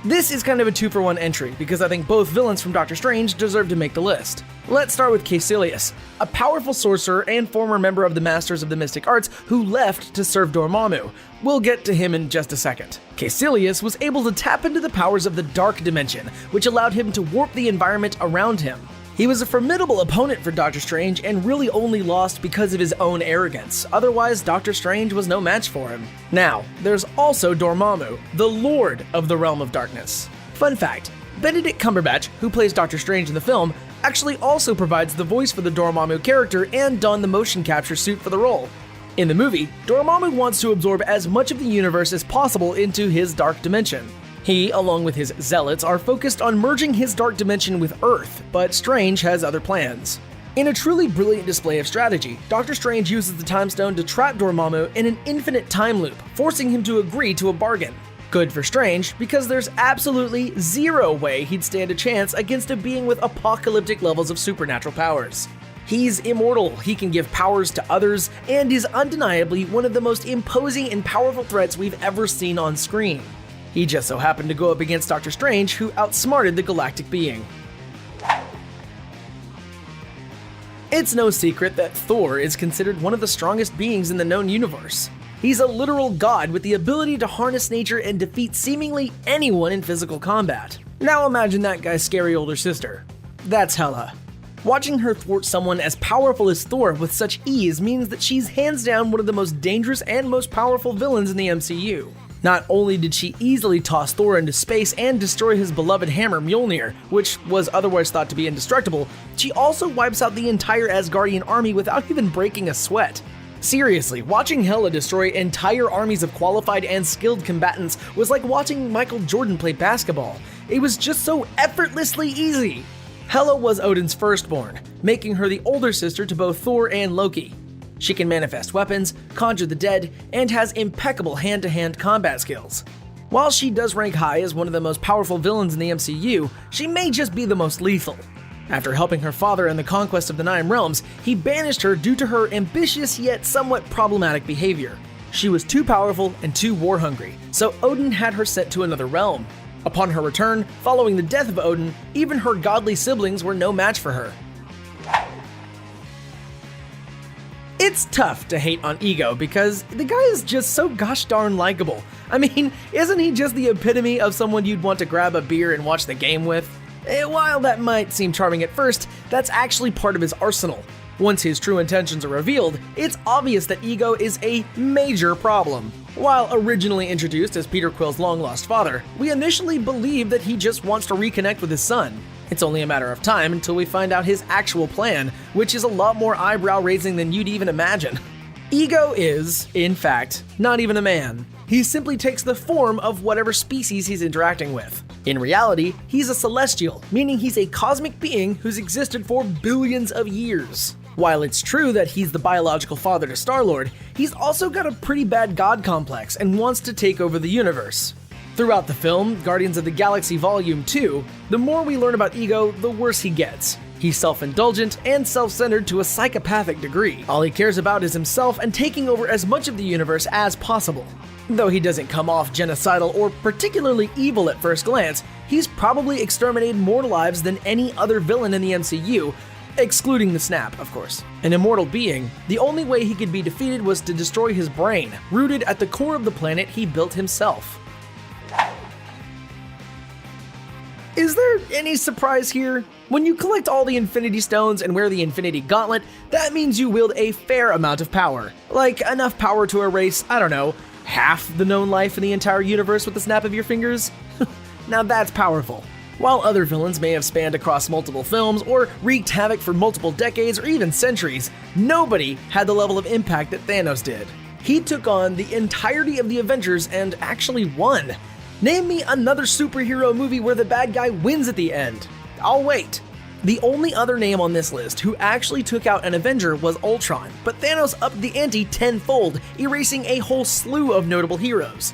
Speaker 2: This is kind of a 2-for-1 entry because I think both villains from Doctor Strange deserve to make the list. Let's start with Caecilius, a powerful sorcerer and former member of the Masters of the Mystic Arts who left to serve Dormammu. We'll get to him in just a second. Caecilius was able to tap into the powers of the Dark Dimension, which allowed him to warp the environment around him. He was a formidable opponent for Doctor Strange and really only lost because of his own arrogance, otherwise Doctor Strange was no match for him. Now, there's also Dormammu, the Lord of the Realm of Darkness. Fun fact, Benedict Cumberbatch, who plays Doctor Strange in the film, actually also provides the voice for the Dormammu character and donned the motion capture suit for the role. In the movie, Dormammu wants to absorb as much of the universe as possible into his dark dimension. He, along with his zealots, are focused on merging his dark dimension with Earth, but Strange has other plans. In a truly brilliant display of strategy, Doctor Strange uses the Time Stone to trap Dormammu in an infinite time loop, forcing him to agree to a bargain. Good for Strange, because there's absolutely zero way he'd stand a chance against a being with apocalyptic levels of supernatural powers. He's immortal, he can give powers to others, and is undeniably one of the most imposing and powerful threats we've ever seen on screen. He just so happened to go up against Doctor Strange, who outsmarted the galactic being. It's no secret that Thor is considered one of the strongest beings in the known universe. He's a literal god with the ability to harness nature and defeat seemingly anyone in physical combat. Now imagine that guy's scary older sister. That's Hela. Watching her thwart someone as powerful as Thor with such ease means that she's hands down one of the most dangerous and most powerful villains in the MCU. Not only did she easily toss Thor into space and destroy his beloved hammer Mjolnir, which was otherwise thought to be indestructible, she also wipes out the entire Asgardian army without even breaking a sweat. Seriously, watching Hela destroy entire armies of qualified and skilled combatants was like watching Michael Jordan play basketball. It was just so effortlessly easy. Hela was Odin's firstborn, making her the older sister to both Thor and Loki. She can manifest weapons, conjure the dead, and has impeccable hand-to-hand combat skills. While she does rank high as one of the most powerful villains in the MCU, she may just be the most lethal. After helping her father in the conquest of the Nine Realms, he banished her due to her ambitious yet somewhat problematic behavior. She was too powerful and too war-hungry, so Odin had her sent to another realm. Upon her return, following the death of Odin, even her godly siblings were no match for her. It's tough to hate on Ego because the guy is just so gosh darn likable. I mean, isn't he just the epitome of someone you'd want to grab a beer and watch the game with? While that might seem charming at first, that's actually part of his arsenal. Once his true intentions are revealed, it's obvious that Ego is a major problem. While originally introduced as Peter Quill's long-lost father, we initially believe that he just wants to reconnect with his son. It's only a matter of time until we find out his actual plan, which is a lot more eyebrow-raising than you'd even imagine. Ego is, in fact, not even a man. He simply takes the form of whatever species he's interacting with. In reality, he's a celestial, meaning he's a cosmic being who's existed for billions of years. While it's true that he's the biological father to Star-Lord, he's also got a pretty bad god complex and wants to take over the universe. Throughout the film, Guardians of the Galaxy Volume 2, the more we learn about Ego, the worse he gets. He's self-indulgent and self-centered to a psychopathic degree. All he cares about is himself and taking over as much of the universe as possible. Though he doesn't come off genocidal or particularly evil at first glance, he's probably exterminated more lives than any other villain in the MCU, excluding the Snap, of course. An immortal being, the only way he could be defeated was to destroy his brain, rooted at the core of the planet he built himself. Is there any surprise here? When you collect all the Infinity Stones and wear the Infinity Gauntlet, that means you wield a fair amount of power. Like enough power to erase, I don't know, half the known life in the entire universe with the snap of your fingers? Now that's powerful. While other villains may have spanned across multiple films or wreaked havoc for multiple decades or even centuries, nobody had the level of impact that Thanos did. He took on the entirety of the Avengers and actually won. Name me another superhero movie where the bad guy wins at the end. I'll wait. The only other name on this list who actually took out an Avenger was Ultron, but Thanos upped the ante tenfold, erasing a whole slew of notable heroes.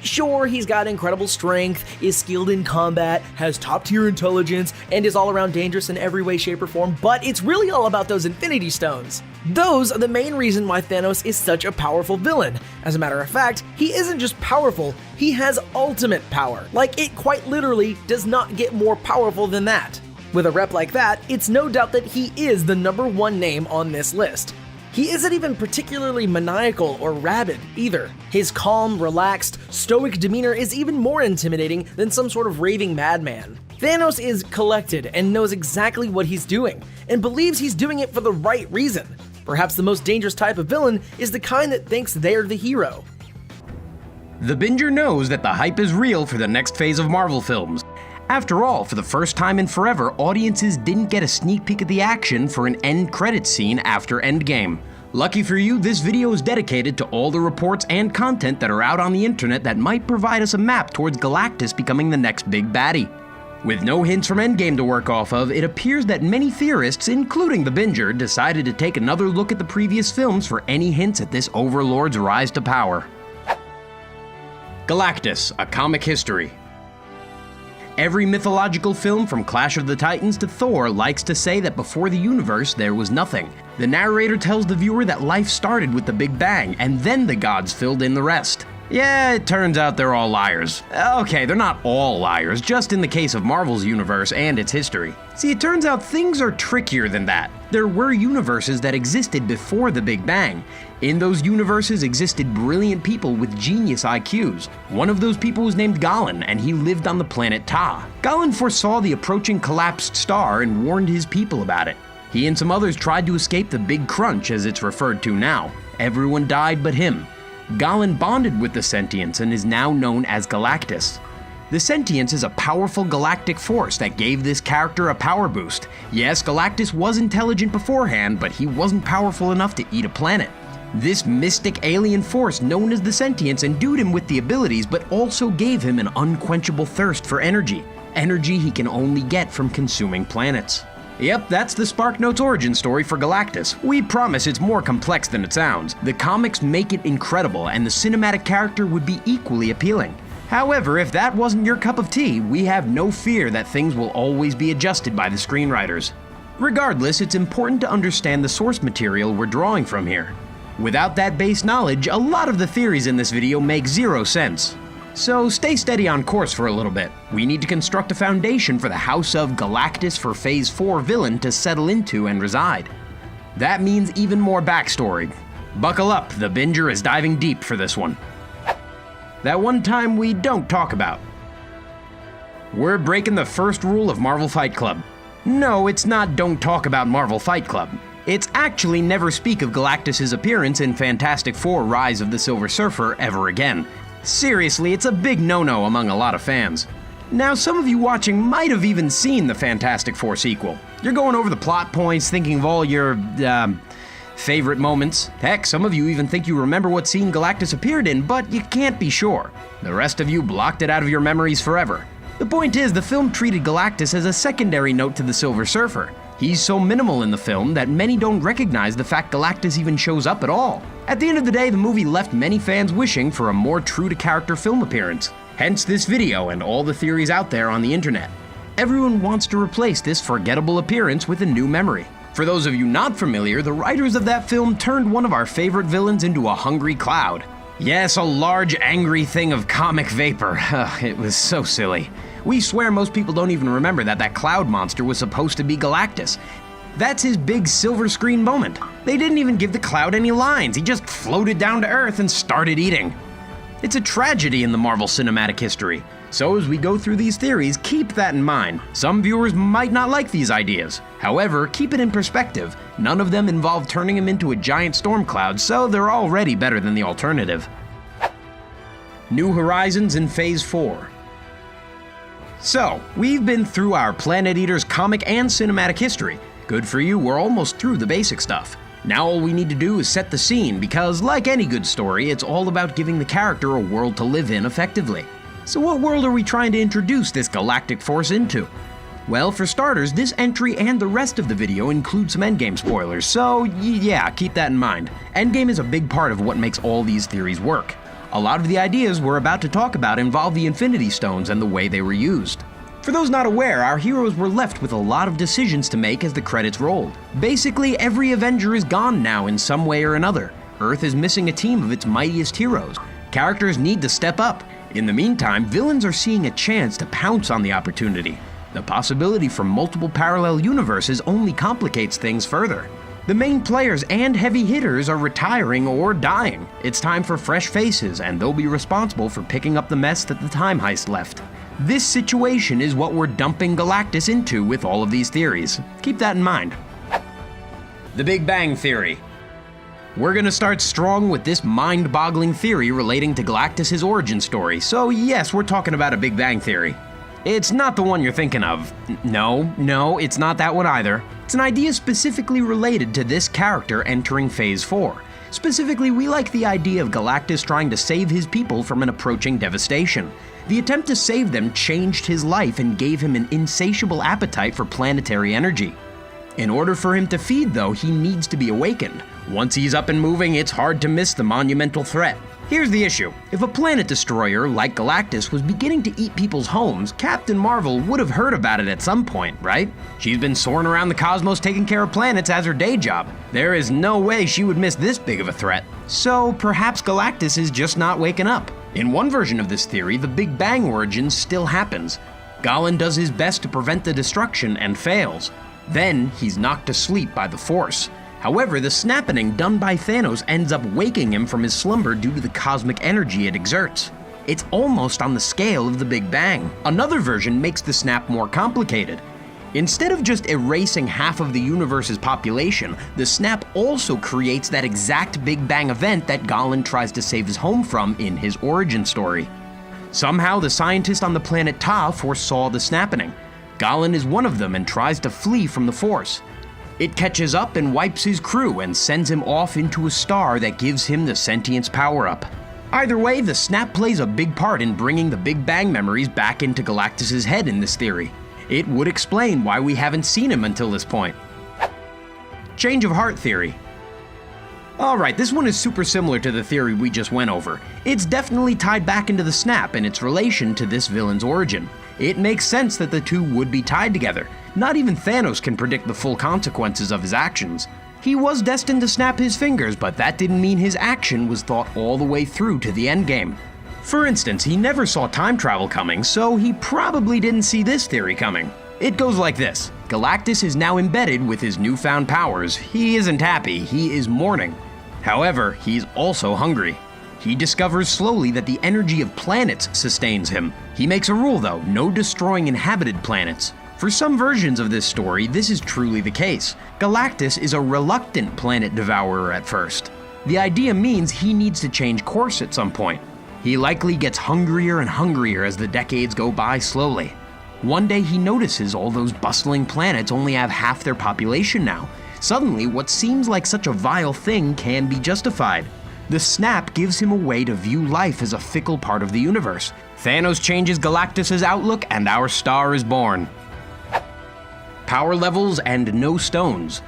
Speaker 2: Sure, he's got incredible strength, is skilled in combat, has top-tier intelligence, and is all-around dangerous in every way, shape, or form, but it's really all about those Infinity Stones. Those are the main reason why Thanos is such a powerful villain. As a matter of fact, he isn't just powerful, he has ultimate power. Like, it quite literally does not get more powerful than that. With a rep like that, it's no doubt that he is the #1 name on this list. He isn't even particularly maniacal or rabid either. His calm, relaxed, stoic demeanor is even more intimidating than some sort of raving madman. Thanos is collected and knows exactly what he's doing, and believes he's doing it for the right reason. Perhaps the most dangerous type of villain is the kind that thinks they're the hero.
Speaker 4: The Binger knows that the hype is real for the next phase of Marvel films. After all, for the first time in forever, audiences didn't get a sneak peek of the action for an end credits scene after Endgame. Lucky for you, this video is dedicated to all the reports and content that are out on the internet that might provide us a map towards Galactus becoming the next big baddie. With no hints from Endgame to work off of, it appears that many theorists, including the Binger, decided to take another look at the previous films for any hints at this Overlord's rise to power. Galactus, a comic history. Every mythological film from Clash of the Titans to Thor likes to say that before the universe there was nothing. The narrator tells the viewer that life started with the Big Bang, and then the gods filled in the rest. Yeah, it turns out they're all liars. Okay, they're not all liars, just in the case of Marvel's universe and its history. See, it turns out things are trickier than that. There were universes that existed before the Big Bang. In those universes existed brilliant people with genius IQs. One of those people was named Gallen, and he lived on the planet Ta. Gallen foresaw the approaching collapsed star and warned his people about it. He and some others tried to escape the Big Crunch, as it's referred to now. Everyone died but him. Gallen bonded with the Sentients and is now known as Galactus. The Sentients is a powerful galactic force that gave this character a power boost. Yes, Galactus was intelligent beforehand, but he wasn't powerful enough to eat a planet. This mystic alien force known as the Sentients endued him with the abilities, but also gave him an unquenchable thirst for energy. Energy he can only get from consuming planets. Yep, that's the SparkNotes origin story for Galactus. We promise it's more complex than it sounds. The comics make it incredible, and the cinematic character would be equally appealing. However, if that wasn't your cup of tea, we have no fear that things will always be adjusted by the screenwriters. Regardless, it's important to understand the source material we're drawing from here. Without that base knowledge, a lot of the theories in this video make zero sense. So stay steady on course for a little bit. We need to construct a foundation for the House of Galactus for Phase 4 villain to settle into and reside. That means even more backstory. Buckle up, the Binger is diving deep for this one. That one time we don't talk about. We're breaking the first rule of Marvel Fight Club. No, it's not don't talk about Marvel Fight Club. It's actually never speak of Galactus' appearance in Fantastic Four: Rise of the Silver Surfer ever again. Seriously, it's a big no-no among a lot of fans. Now, some of you watching might have even seen the Fantastic Four sequel. You're going over the plot points, thinking of all your, favorite moments. Heck, some of you even think you remember what scene Galactus appeared in, but you can't be sure. The rest of you blocked it out of your memories forever. The point is, the film treated Galactus as a secondary note to the Silver Surfer. He's so minimal in the film that many don't recognize the fact Galactus even shows up at all. At the end of the day, the movie left many fans wishing for a more true-to-character film appearance. Hence this video and all the theories out there on the internet. Everyone wants to replace this forgettable appearance with a new memory. For those of you not familiar, the writers of that film turned one of our favorite villains into a hungry cloud. Yes, a large, angry thing of comic vapor. It was so silly. We swear most people don't even remember that cloud monster was supposed to be Galactus. That's his big silver screen moment. They didn't even give the cloud any lines. He just floated down to Earth and started eating. It's a tragedy in the Marvel cinematic history. So as we go through these theories, keep that in mind. Some viewers might not like these ideas. However, keep it in perspective. None of them involve turning him into a giant storm cloud, so they're already better than the alternative. New Horizons in Phase 4. So, we've been through our Planet Eater's comic and cinematic history. Good for you, we're almost through the basic stuff. Now all we need to do is set the scene, because like any good story, it's all about giving the character a world to live in effectively. So what world are we trying to introduce this galactic force into? Well, for starters, this entry and the rest of the video include some Endgame spoilers, so yeah, keep that in mind. Endgame is a big part of what makes all these theories work. A lot of the ideas we're about to talk about involve the Infinity Stones and the way they were used. For those not aware, our heroes were left with a lot of decisions to make as the credits rolled. Basically, every Avenger is gone now in some way or another. Earth is missing a team of its mightiest heroes. Characters need to step up. In the meantime, villains are seeing a chance to pounce on the opportunity. The possibility for multiple parallel universes only complicates things further. The main players and heavy hitters are retiring or dying. It's time for fresh faces, and they'll be responsible for picking up the mess that the time heist left. This situation is what we're dumping Galactus into with all of these theories. Keep that in mind. The Big Bang Theory. We're gonna start strong with this mind-boggling theory relating to Galactus' origin story, so yes, we're talking about a Big Bang Theory. It's not the one you're thinking of. No, it's not that one either. It's an idea specifically related to this character entering Phase 4. Specifically, we like the idea of Galactus trying to save his people from an approaching devastation. The attempt to save them changed his life and gave him an insatiable appetite for planetary energy. In order for him to feed, though, he needs to be awakened. Once he's up and moving, it's hard to miss the monumental threat. Here's the issue. If a planet destroyer, like Galactus, was beginning to eat people's homes, Captain Marvel would have heard about it at some point, right? She's been soaring around the cosmos taking care of planets as her day job. There is no way she would miss this big of a threat. So perhaps Galactus is just not waking up. In one version of this theory, the Big Bang origin still happens. Galactus does his best to prevent the destruction and fails. Then he's knocked to sleep by the Force. However, the snapping done by Thanos ends up waking him from his slumber due to the cosmic energy it exerts. It's almost on the scale of the Big Bang. Another version makes the snap more complicated. Instead of just erasing half of the universe's population, the snap also creates that exact Big Bang event that Galactus tries to save his home from in his origin story. Somehow, the scientist on the planet Ta foresaw the snapping. Galactus is one of them and tries to flee from the Force. It catches up and wipes his crew and sends him off into a star that gives him the sentience power-up. Either way, the snap plays a big part in bringing the Big Bang memories back into Galactus' head in this theory. It would explain why we haven't seen him until this point. Change of heart theory. Alright, this one is super similar to the theory we just went over. It's definitely tied back into the snap and its relation to this villain's origin. It makes sense that the two would be tied together. Not even Thanos can predict the full consequences of his actions. He was destined to snap his fingers, but that didn't mean his action was thought all the way through to the endgame. For instance, he never saw time travel coming, so he probably didn't see this theory coming. It goes like this. Galactus is now embedded with his newfound powers. He isn't happy, he is mourning. However, he's also hungry. He discovers slowly that the energy of planets sustains him. He makes a rule though, no destroying inhabited planets. For some versions of this story, this is truly the case. Galactus is a reluctant planet devourer at first. The idea means he needs to change course at some point. He likely gets hungrier and hungrier as the decades go by slowly. One day he notices all those bustling planets only have half their population now. Suddenly, what seems like such a vile thing can be justified. The snap gives him a way to view life as a fickle part of the universe. Thanos changes Galactus' outlook and our star is born. Power levels and no stones.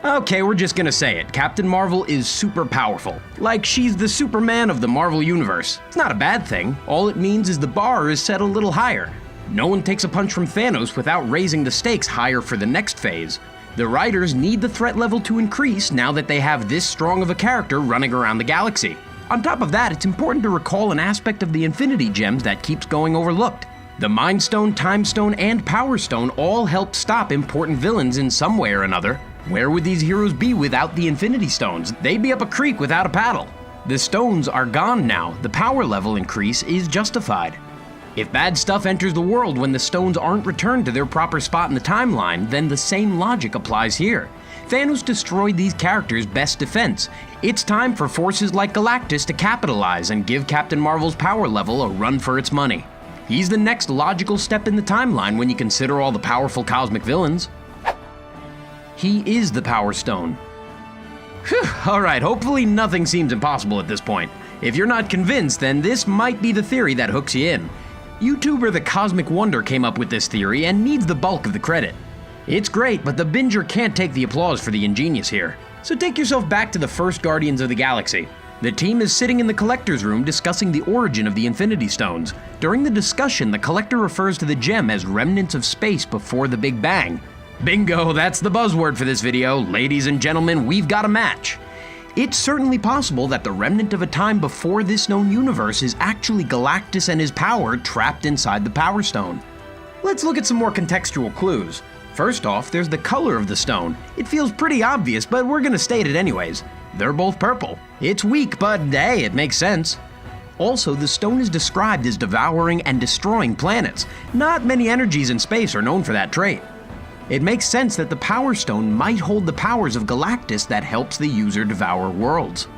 Speaker 4: Okay, we're just gonna say it. Captain Marvel is super powerful. Like she's the Superman of the Marvel Universe. It's not a bad thing. All it means is the bar is set a little higher. No one takes a punch from Thanos without raising the stakes higher for the next phase. The writers need the threat level to increase now that they have this strong of a character running around the galaxy. On top of that, it's important to recall an aspect of the Infinity Gems that keeps going overlooked. The Mind Stone, Time Stone, and Power Stone all help stop important villains in some way or another. Where would these heroes be without the Infinity Stones? They'd be up a creek without a paddle. The stones are gone now. The power level increase is justified. If bad stuff enters the world when the stones aren't returned to their proper spot in the timeline, then the same logic applies here. Thanos destroyed these characters' best defense. It's time for forces like Galactus to capitalize and give Captain Marvel's power level a run for its money. He's the next logical step in the timeline when you consider all the powerful cosmic villains. He is the Power Stone. Whew, alright, hopefully nothing seems impossible at this point. If you're not convinced, then this might be the theory that hooks you in. YouTuber The Cosmic Wonder came up with this theory and needs the bulk of the credit. It's great, but the binger can't take the applause for the ingenious here. So take yourself back to the first Guardians of the Galaxy. The team is sitting in the Collector's room discussing the origin of the Infinity Stones. During the discussion, the Collector refers to the gem as remnants of space before the Big Bang. Bingo, that's the buzzword for this video. Ladies and gentlemen, we've got a match. It's certainly possible that the remnant of a time before this known universe is actually Galactus and his power trapped inside the Power Stone. Let's look at some more contextual clues. First off, there's the color of the stone. It feels pretty obvious, but we're gonna state it anyways. They're both purple. It's weak, but hey, it makes sense. Also, the stone is described as devouring and destroying planets. Not many energies in space are known for that trait. It makes sense that the Power Stone might hold the powers of Galactus that helps the user devour worlds.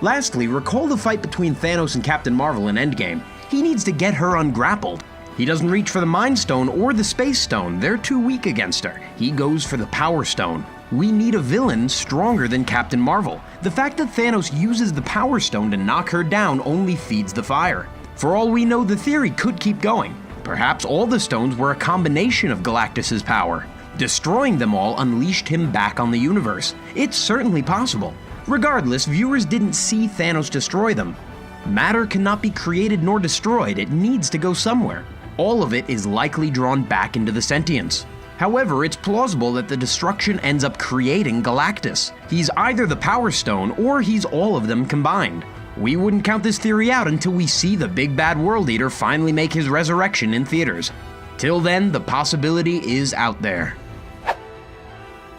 Speaker 4: Lastly, recall the fight between Thanos and Captain Marvel in Endgame. He needs to get her ungrappled. He doesn't reach for the Mind Stone or the Space Stone, they're too weak against her. He goes for the Power Stone. We need a villain stronger than Captain Marvel. The fact that Thanos uses the Power Stone to knock her down only feeds the fire. For all we know, the theory could keep going. Perhaps all the stones were a combination of Galactus' power. Destroying them all unleashed him back on the universe. It's certainly possible. Regardless, viewers didn't see Thanos destroy them. Matter cannot be created nor destroyed, it needs to go somewhere. All of it is likely drawn back into the sentience. However, it's plausible that the destruction ends up creating Galactus. He's either the Power Stone or he's all of them combined. We wouldn't count this theory out until we see the big bad World Eater finally make his resurrection in theaters. Till then, the possibility is out there.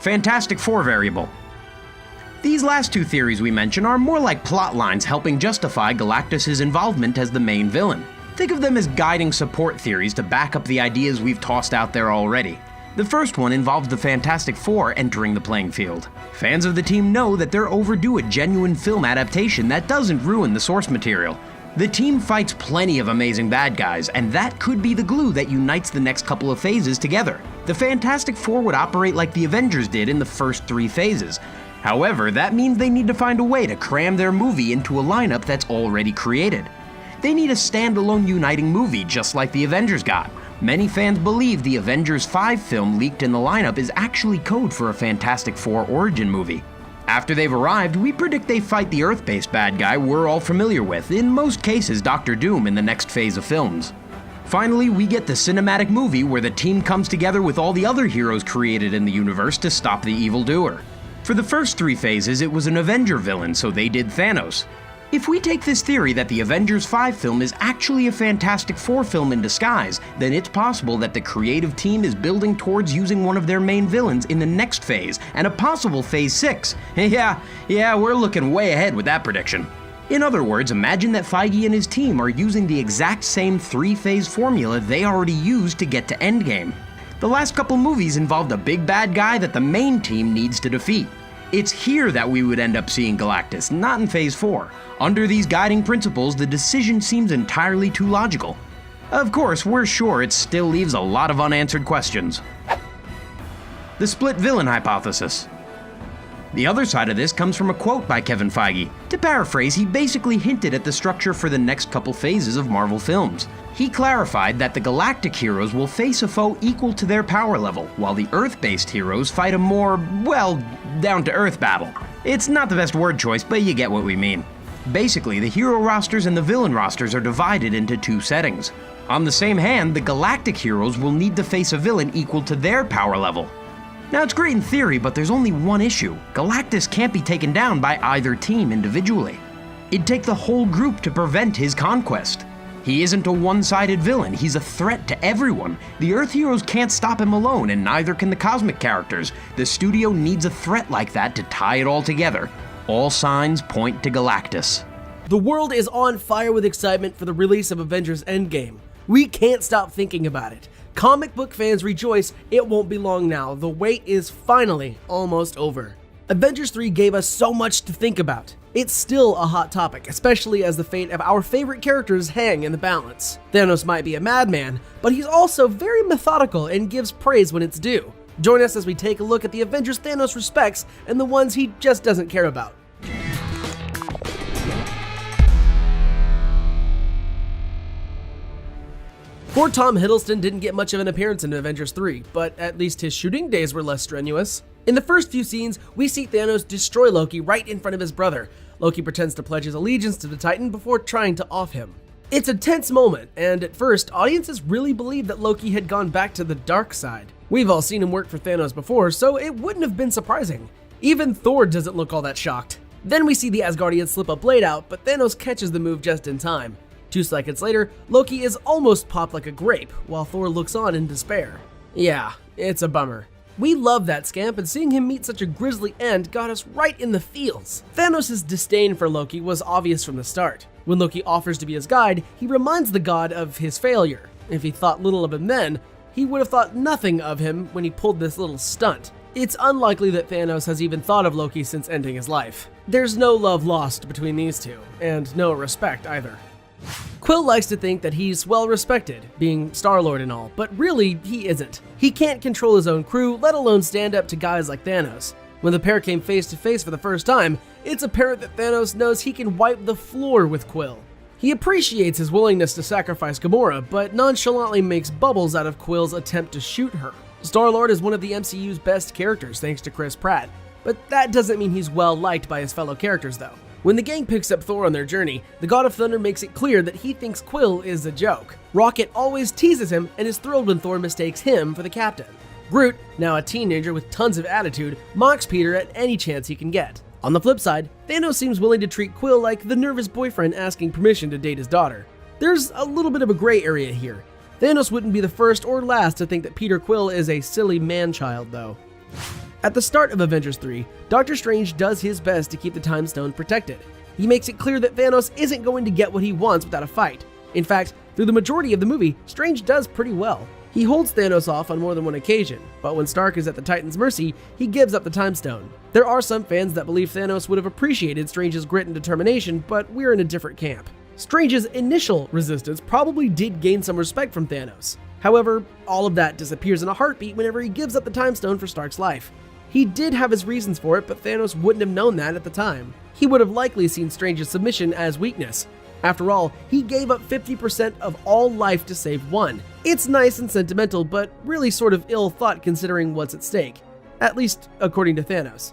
Speaker 4: Fantastic Four variable. These last two theories we mention are more like plot lines helping justify Galactus' involvement as the main villain. Think of them as guiding support theories to back up the ideas we've tossed out there already. The first one involves the Fantastic Four entering the playing field. Fans of the team know that they're overdue a genuine film adaptation that doesn't ruin the source material. The team fights plenty of amazing bad guys, and that could be the glue that unites the next couple of phases together. The Fantastic Four would operate like the Avengers did in the first 3 phases. However, that means they need to find a way to cram their movie into a lineup that's already created. They need a standalone uniting movie just like the Avengers got. Many fans believe the Avengers 5 film leaked in the lineup is actually code for a Fantastic Four origin movie. After they've arrived, we predict they fight the Earth-based bad guy we're all familiar with, in most cases Doctor Doom in the next phase of films. Finally, we get the cinematic movie where the team comes together with all the other heroes created in the universe to stop the evildoer. For the first 3 phases, it was an Avenger villain, so they did Thanos. If we take this theory that the Avengers 5 film is actually a Fantastic Four film in disguise, then it's possible that the creative team is building towards using one of their main villains in the next phase, and a possible Phase 6. Yeah, we're looking way ahead with that prediction. In other words, imagine that Feige and his team are using the exact same 3-phase formula they already used to get to Endgame. The last couple movies involved a big bad guy that the main team needs to defeat. It's here that we would end up seeing Galactus, not in Phase 4. Under these guiding principles, the decision seems entirely too logical. Of course, we're sure it still leaves a lot of unanswered questions. The split villain hypothesis. The other side of this comes from a quote by Kevin Feige. To paraphrase, he basically hinted at the structure for the next couple phases of Marvel films. He clarified that the galactic heroes will face a foe equal to their power level, while the Earth-based heroes fight a more, well, down-to-earth battle. It's not the best word choice, but you get what we mean. Basically, the hero rosters and the villain rosters are divided into 2 settings. On the same hand, the galactic heroes will need to face a villain equal to their power level. Now, it's great in theory, but there's only one issue. Galactus can't be taken down by either team individually. It'd take the whole group to prevent his conquest. He isn't a one-sided villain, he's a threat to everyone. The Earth heroes can't stop him alone, and neither can the cosmic characters. The studio needs a threat like that to tie it all together. All signs point to Galactus.
Speaker 2: The world is on fire with excitement for the release of Avengers Endgame. We can't stop thinking about it. Comic book fans rejoice, it won't be long now. The wait is finally almost over. Avengers 3 gave us so much to think about. It's still a hot topic, especially as the fate of our favorite characters hang in the balance. Thanos might be a madman, but he's also very methodical and gives praise when it's due. Join us as we take a look at the Avengers Thanos respects and the ones he just doesn't care about. Poor Tom Hiddleston didn't get much of an appearance in Avengers 3, but at least his shooting days were less strenuous. In the first few scenes, we see Thanos destroy Loki right in front of his brother. Loki pretends to pledge his allegiance to the Titan before trying to off him. It's a tense moment, and at first, audiences really believed that Loki had gone back to the dark side. We've all seen him work for Thanos before, so it wouldn't have been surprising. Even Thor doesn't look all that shocked. Then we see the Asgardians slip a blade out, but Thanos catches the move just in time. 2 seconds later, Loki is almost popped like a grape, while Thor looks on in despair. Yeah, it's a bummer. We love that scamp, and seeing him meet such a grisly end got us right in the feels. Thanos' disdain for Loki was obvious from the start. When Loki offers to be his guide, he reminds the god of his failure. If he thought little of him then, he would have thought nothing of him when he pulled this little stunt. It's unlikely that Thanos has even thought of Loki since ending his life. There's no love lost between these two, and no respect either. Quill likes to think that he's well respected, being Star-Lord and all, but really, he isn't. He can't control his own crew, let alone stand up to guys like Thanos. When the pair came face to face for the first time, it's apparent that Thanos knows he can wipe the floor with Quill. He appreciates his willingness to sacrifice Gamora, but nonchalantly makes bubbles out of Quill's attempt to shoot her. Star-Lord is one of the MCU's best characters thanks to Chris Pratt, but that doesn't mean he's well liked by his fellow characters though. When the gang picks up Thor on their journey, the God of Thunder makes it clear that he thinks Quill is a joke. Rocket always teases him and is thrilled when Thor mistakes him for the captain. Groot, now a teenager with tons of attitude, mocks Peter at any chance he can get. On the flip side, Thanos seems willing to treat Quill like the nervous boyfriend asking permission to date his daughter. There's a little bit of a gray area here. Thanos wouldn't be the first or last to think that Peter Quill is a silly man-child though. At the start of Avengers 3, Doctor Strange does his best to keep the Time Stone protected. He makes it clear that Thanos isn't going to get what he wants without a fight. In fact, through the majority of the movie, Strange does pretty well. He holds Thanos off on more than one occasion, but when Stark is at the Titan's mercy, he gives up the Time Stone. There are some fans that believe Thanos would have appreciated Strange's grit and determination, but we're in a different camp. Strange's initial resistance probably did gain some respect from Thanos. However, all of that disappears in a heartbeat whenever he gives up the Time Stone for Stark's life. He did have his reasons for it, but Thanos wouldn't have known that at the time. He would have likely seen Strange's submission as weakness. After all, he gave up 50% of all life to save one. It's nice and sentimental, but really sort of ill thought considering what's at stake. At least, according to Thanos.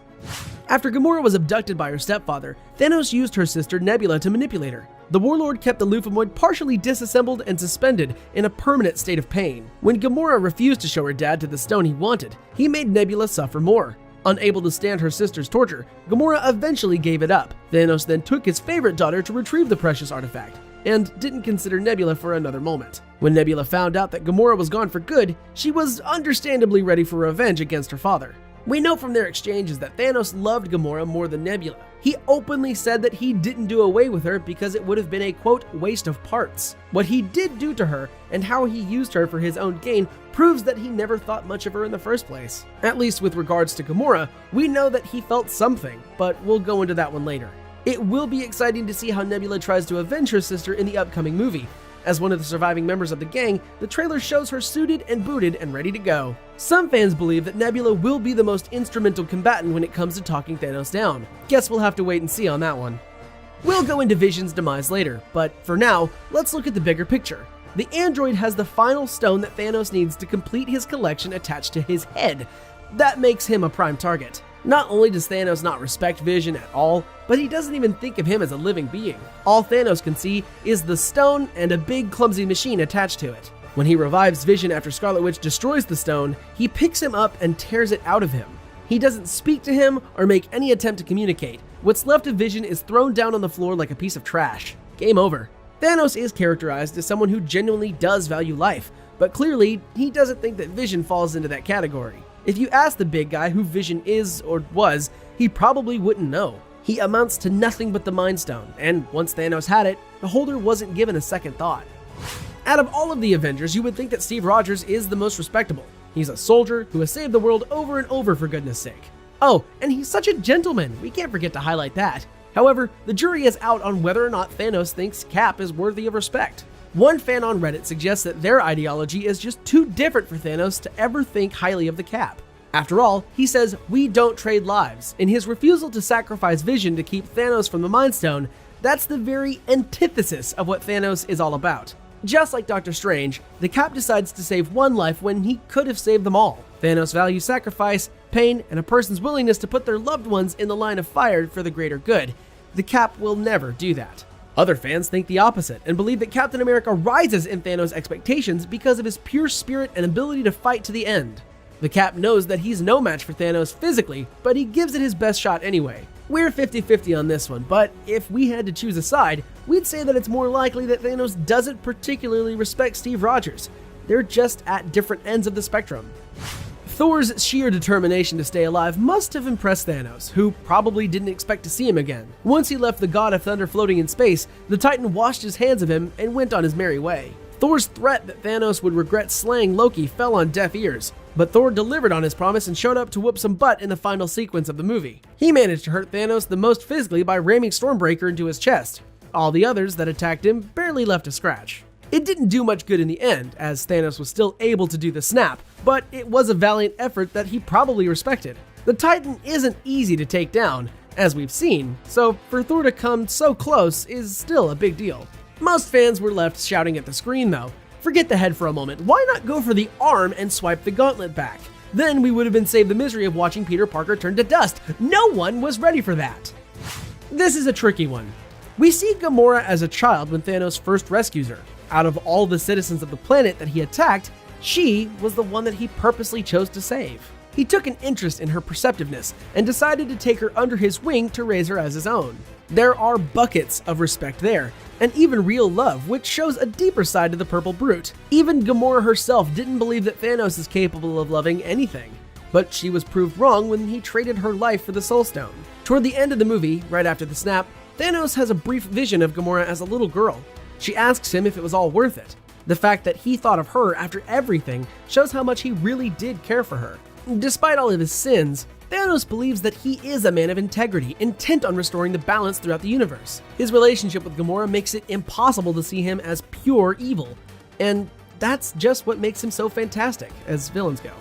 Speaker 2: After Gamora was abducted by her stepfather, Thanos used her sister Nebula to manipulate her. The Warlord kept the Lufamoid partially disassembled and suspended in a permanent state of pain. When Gamora refused to show her dad to the stone he wanted, he made Nebula suffer more. Unable to stand her sister's torture, Gamora eventually gave it up. Thanos then took his favorite daughter to retrieve the precious artifact, and didn't consider Nebula for another moment. When Nebula found out that Gamora was gone for good, she was understandably ready for revenge against her father. We know from their exchanges that Thanos loved Gamora more than Nebula. He openly said that he didn't do away with her because it would have been a, quote, waste of parts. What he did do to her and how he used her for his own gain proves that he never thought much of her in the first place. At least with regards to Gamora, we know that he felt something, but we'll go into that one later. It will be exciting to see how Nebula tries to avenge her sister in the upcoming movie. As one of the surviving members of the gang, the trailer shows her suited and booted and ready to go. Some fans believe that Nebula will be the most instrumental combatant when it comes to talking Thanos down. Guess we'll have to wait and see on that one. We'll go into Vision's demise later, but for now, let's look at the bigger picture. The android has the final stone that Thanos needs to complete his collection attached to his head. That makes him a prime target. Not only does Thanos not respect Vision at all, but he doesn't even think of him as a living being. All Thanos can see is the stone and a big clumsy machine attached to it. When he revives Vision after Scarlet Witch destroys the stone, he picks him up and tears it out of him. He doesn't speak to him or make any attempt to communicate. What's left of Vision is thrown down on the floor like a piece of trash. Game over. Thanos is characterized as someone who genuinely does value life, but clearly he doesn't think that Vision falls into that category. If you ask the big guy who Vision is or was, he probably wouldn't know. He amounts to nothing but the Mind Stone, and once Thanos had it, the holder wasn't given a second thought. Out of all of the Avengers, you would think that Steve Rogers is the most respectable. He's a soldier who has saved the world over and over for goodness sake. Oh, and he's such a gentleman, we can't forget to highlight that. However, the jury is out on whether or not Thanos thinks Cap is worthy of respect. One fan on Reddit suggests that their ideology is just too different for Thanos to ever think highly of the Cap. After all, he says, "We don't trade lives." In his refusal to sacrifice Vision to keep Thanos from the Mind Stone, that's the very antithesis of what Thanos is all about. Just like Doctor Strange, the Cap decides to save one life when he could have saved them all. Thanos values sacrifice, pain, and a person's willingness to put their loved ones in the line of fire for the greater good. The Cap will never do that. Other fans think the opposite and believe that Captain America rises in Thanos' expectations because of his pure spirit and ability to fight to the end. The Cap knows that he's no match for Thanos physically, but he gives it his best shot anyway. We're 50-50 on this one, but if we had to choose a side, we'd say that it's more likely that Thanos doesn't particularly respect Steve Rogers. They're just at different ends of the spectrum. Thor's sheer determination to stay alive must have impressed Thanos, who probably didn't expect to see him again. Once he left the God of Thunder floating in space, the Titan washed his hands of him and went on his merry way. Thor's threat that Thanos would regret slaying Loki fell on deaf ears, but Thor delivered on his promise and showed up to whoop some butt in the final sequence of the movie. He managed to hurt Thanos the most physically by ramming Stormbreaker into his chest. All the others that attacked him barely left a scratch. It didn't do much good in the end, as Thanos was still able to do the snap, but it was a valiant effort that he probably respected. The Titan isn't easy to take down, as we've seen, so for Thor to come so close is still a big deal. Most fans were left shouting at the screen though. Forget the head for a moment, why not go for the arm and swipe the gauntlet back? Then we would have been saved the misery of watching Peter Parker turn to dust. No one was ready for that. This is a tricky one. We see Gamora as a child when Thanos first rescues her. Out of all the citizens of the planet that he attacked, she was the one that he purposely chose to save. He took an interest in her perceptiveness and decided to take her under his wing to raise her as his own. There are buckets of respect there, and even real love, which shows a deeper side to the Purple Brute. Even Gamora herself didn't believe that Thanos is capable of loving anything, but she was proved wrong when he traded her life for the Soul Stone. Toward the end of the movie, right after the snap, Thanos has a brief vision of Gamora as a little girl. She asks him if it was all worth it. The fact that he thought of her after everything shows how much he really did care for her. Despite all of his sins, Thanos believes that he is a man of integrity, intent on restoring the balance throughout the universe. His relationship with Gamora makes it impossible to see him as pure evil, and that's just what makes him so fantastic as villains go.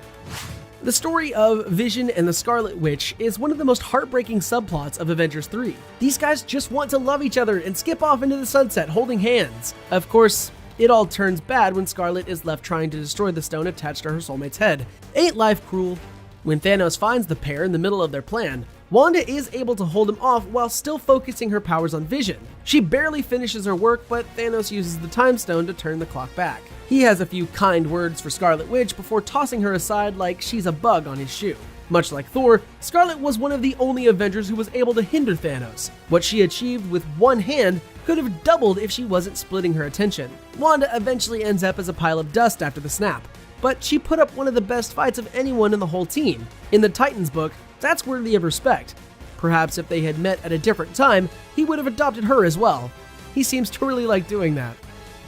Speaker 2: The story of Vision and the Scarlet Witch is one of the most heartbreaking subplots of Avengers 3. These guys just want to love each other and skip off into the sunset holding hands. Of course, it all turns bad when Scarlet is left trying to destroy the stone attached to her soulmate's head. Ain't life cruel? When Thanos finds the pair in the middle of their plan, Wanda is able to hold him off while still focusing her powers on Vision. She barely finishes her work, but Thanos uses the Time Stone to turn the clock back. He has a few kind words for Scarlet Witch before tossing her aside like she's a bug on his shoe. Much like Thor, Scarlet was one of the only Avengers who was able to hinder Thanos. What she achieved with one hand could have doubled if she wasn't splitting her attention. Wanda eventually ends up as a pile of dust after the snap, but she put up one of the best fights of anyone in the whole team. In the Titans book, that's worthy of respect. Perhaps if they had met at a different time, he would have adopted her as well. He seems to really like doing that.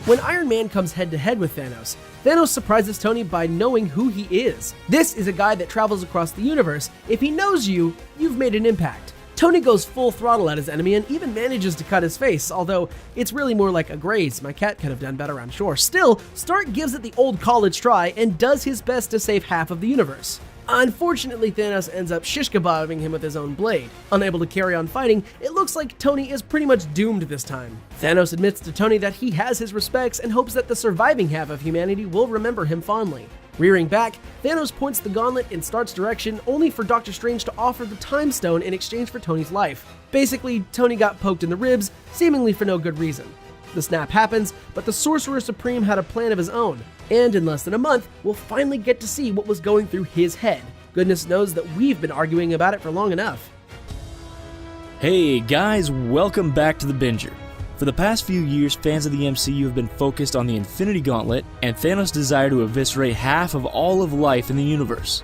Speaker 2: When Iron Man comes head to head with Thanos, Thanos surprises Tony by knowing who he is. This is a guy that travels across the universe. If he knows you, you've made an impact. Tony goes full throttle at his enemy and even manages to cut his face, although it's really more like a graze. My cat could have done better, I'm sure. Still, Stark gives it the old college try and does his best to save half of the universe. Unfortunately, Thanos ends up shish kebabbing him with his own blade. Unable to carry on fighting, it looks like Tony is pretty much doomed this time. Thanos admits to Tony that he has his respects and hopes that the surviving half of humanity will remember him fondly. Rearing back, Thanos points the gauntlet in Stark's direction, only for Doctor Strange to offer the Time Stone in exchange for Tony's life. Basically, Tony got poked in the ribs, seemingly for no good reason. The snap happens, but the Sorcerer Supreme had a plan of his own, and in less than a month, we'll finally get to see what was going through his head. Goodness knows that we've been arguing about it for long enough.
Speaker 1: Hey guys, welcome back to The Binger. For the past few years, fans of the MCU have been focused on the Infinity Gauntlet and Thanos' desire to eviscerate half of all of life in the universe.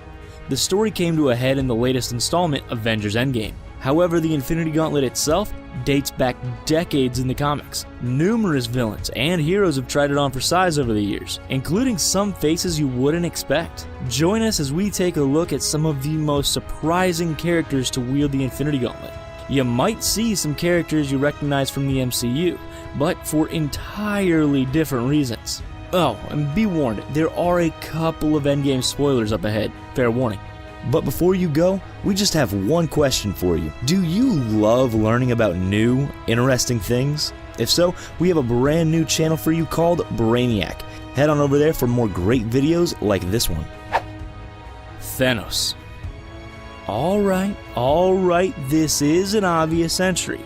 Speaker 1: The story came to a head in the latest installment, Avengers Endgame. However, the Infinity Gauntlet itself dates back decades in the comics. Numerous villains and heroes have tried it on for size over the years, including some faces you wouldn't expect. Join us as we take a look at some of the most surprising characters to wield the Infinity Gauntlet. You might see some characters you recognize from the MCU, but for entirely different reasons. Oh, and be warned, there are a couple of Endgame spoilers up ahead, fair warning. But before you go, we just have one question for you. Do you love learning about new, interesting things? If so, we have a brand new channel for you called Brainiac. Head on over there for more great videos like this one. Thanos. Alright, this is an obvious entry.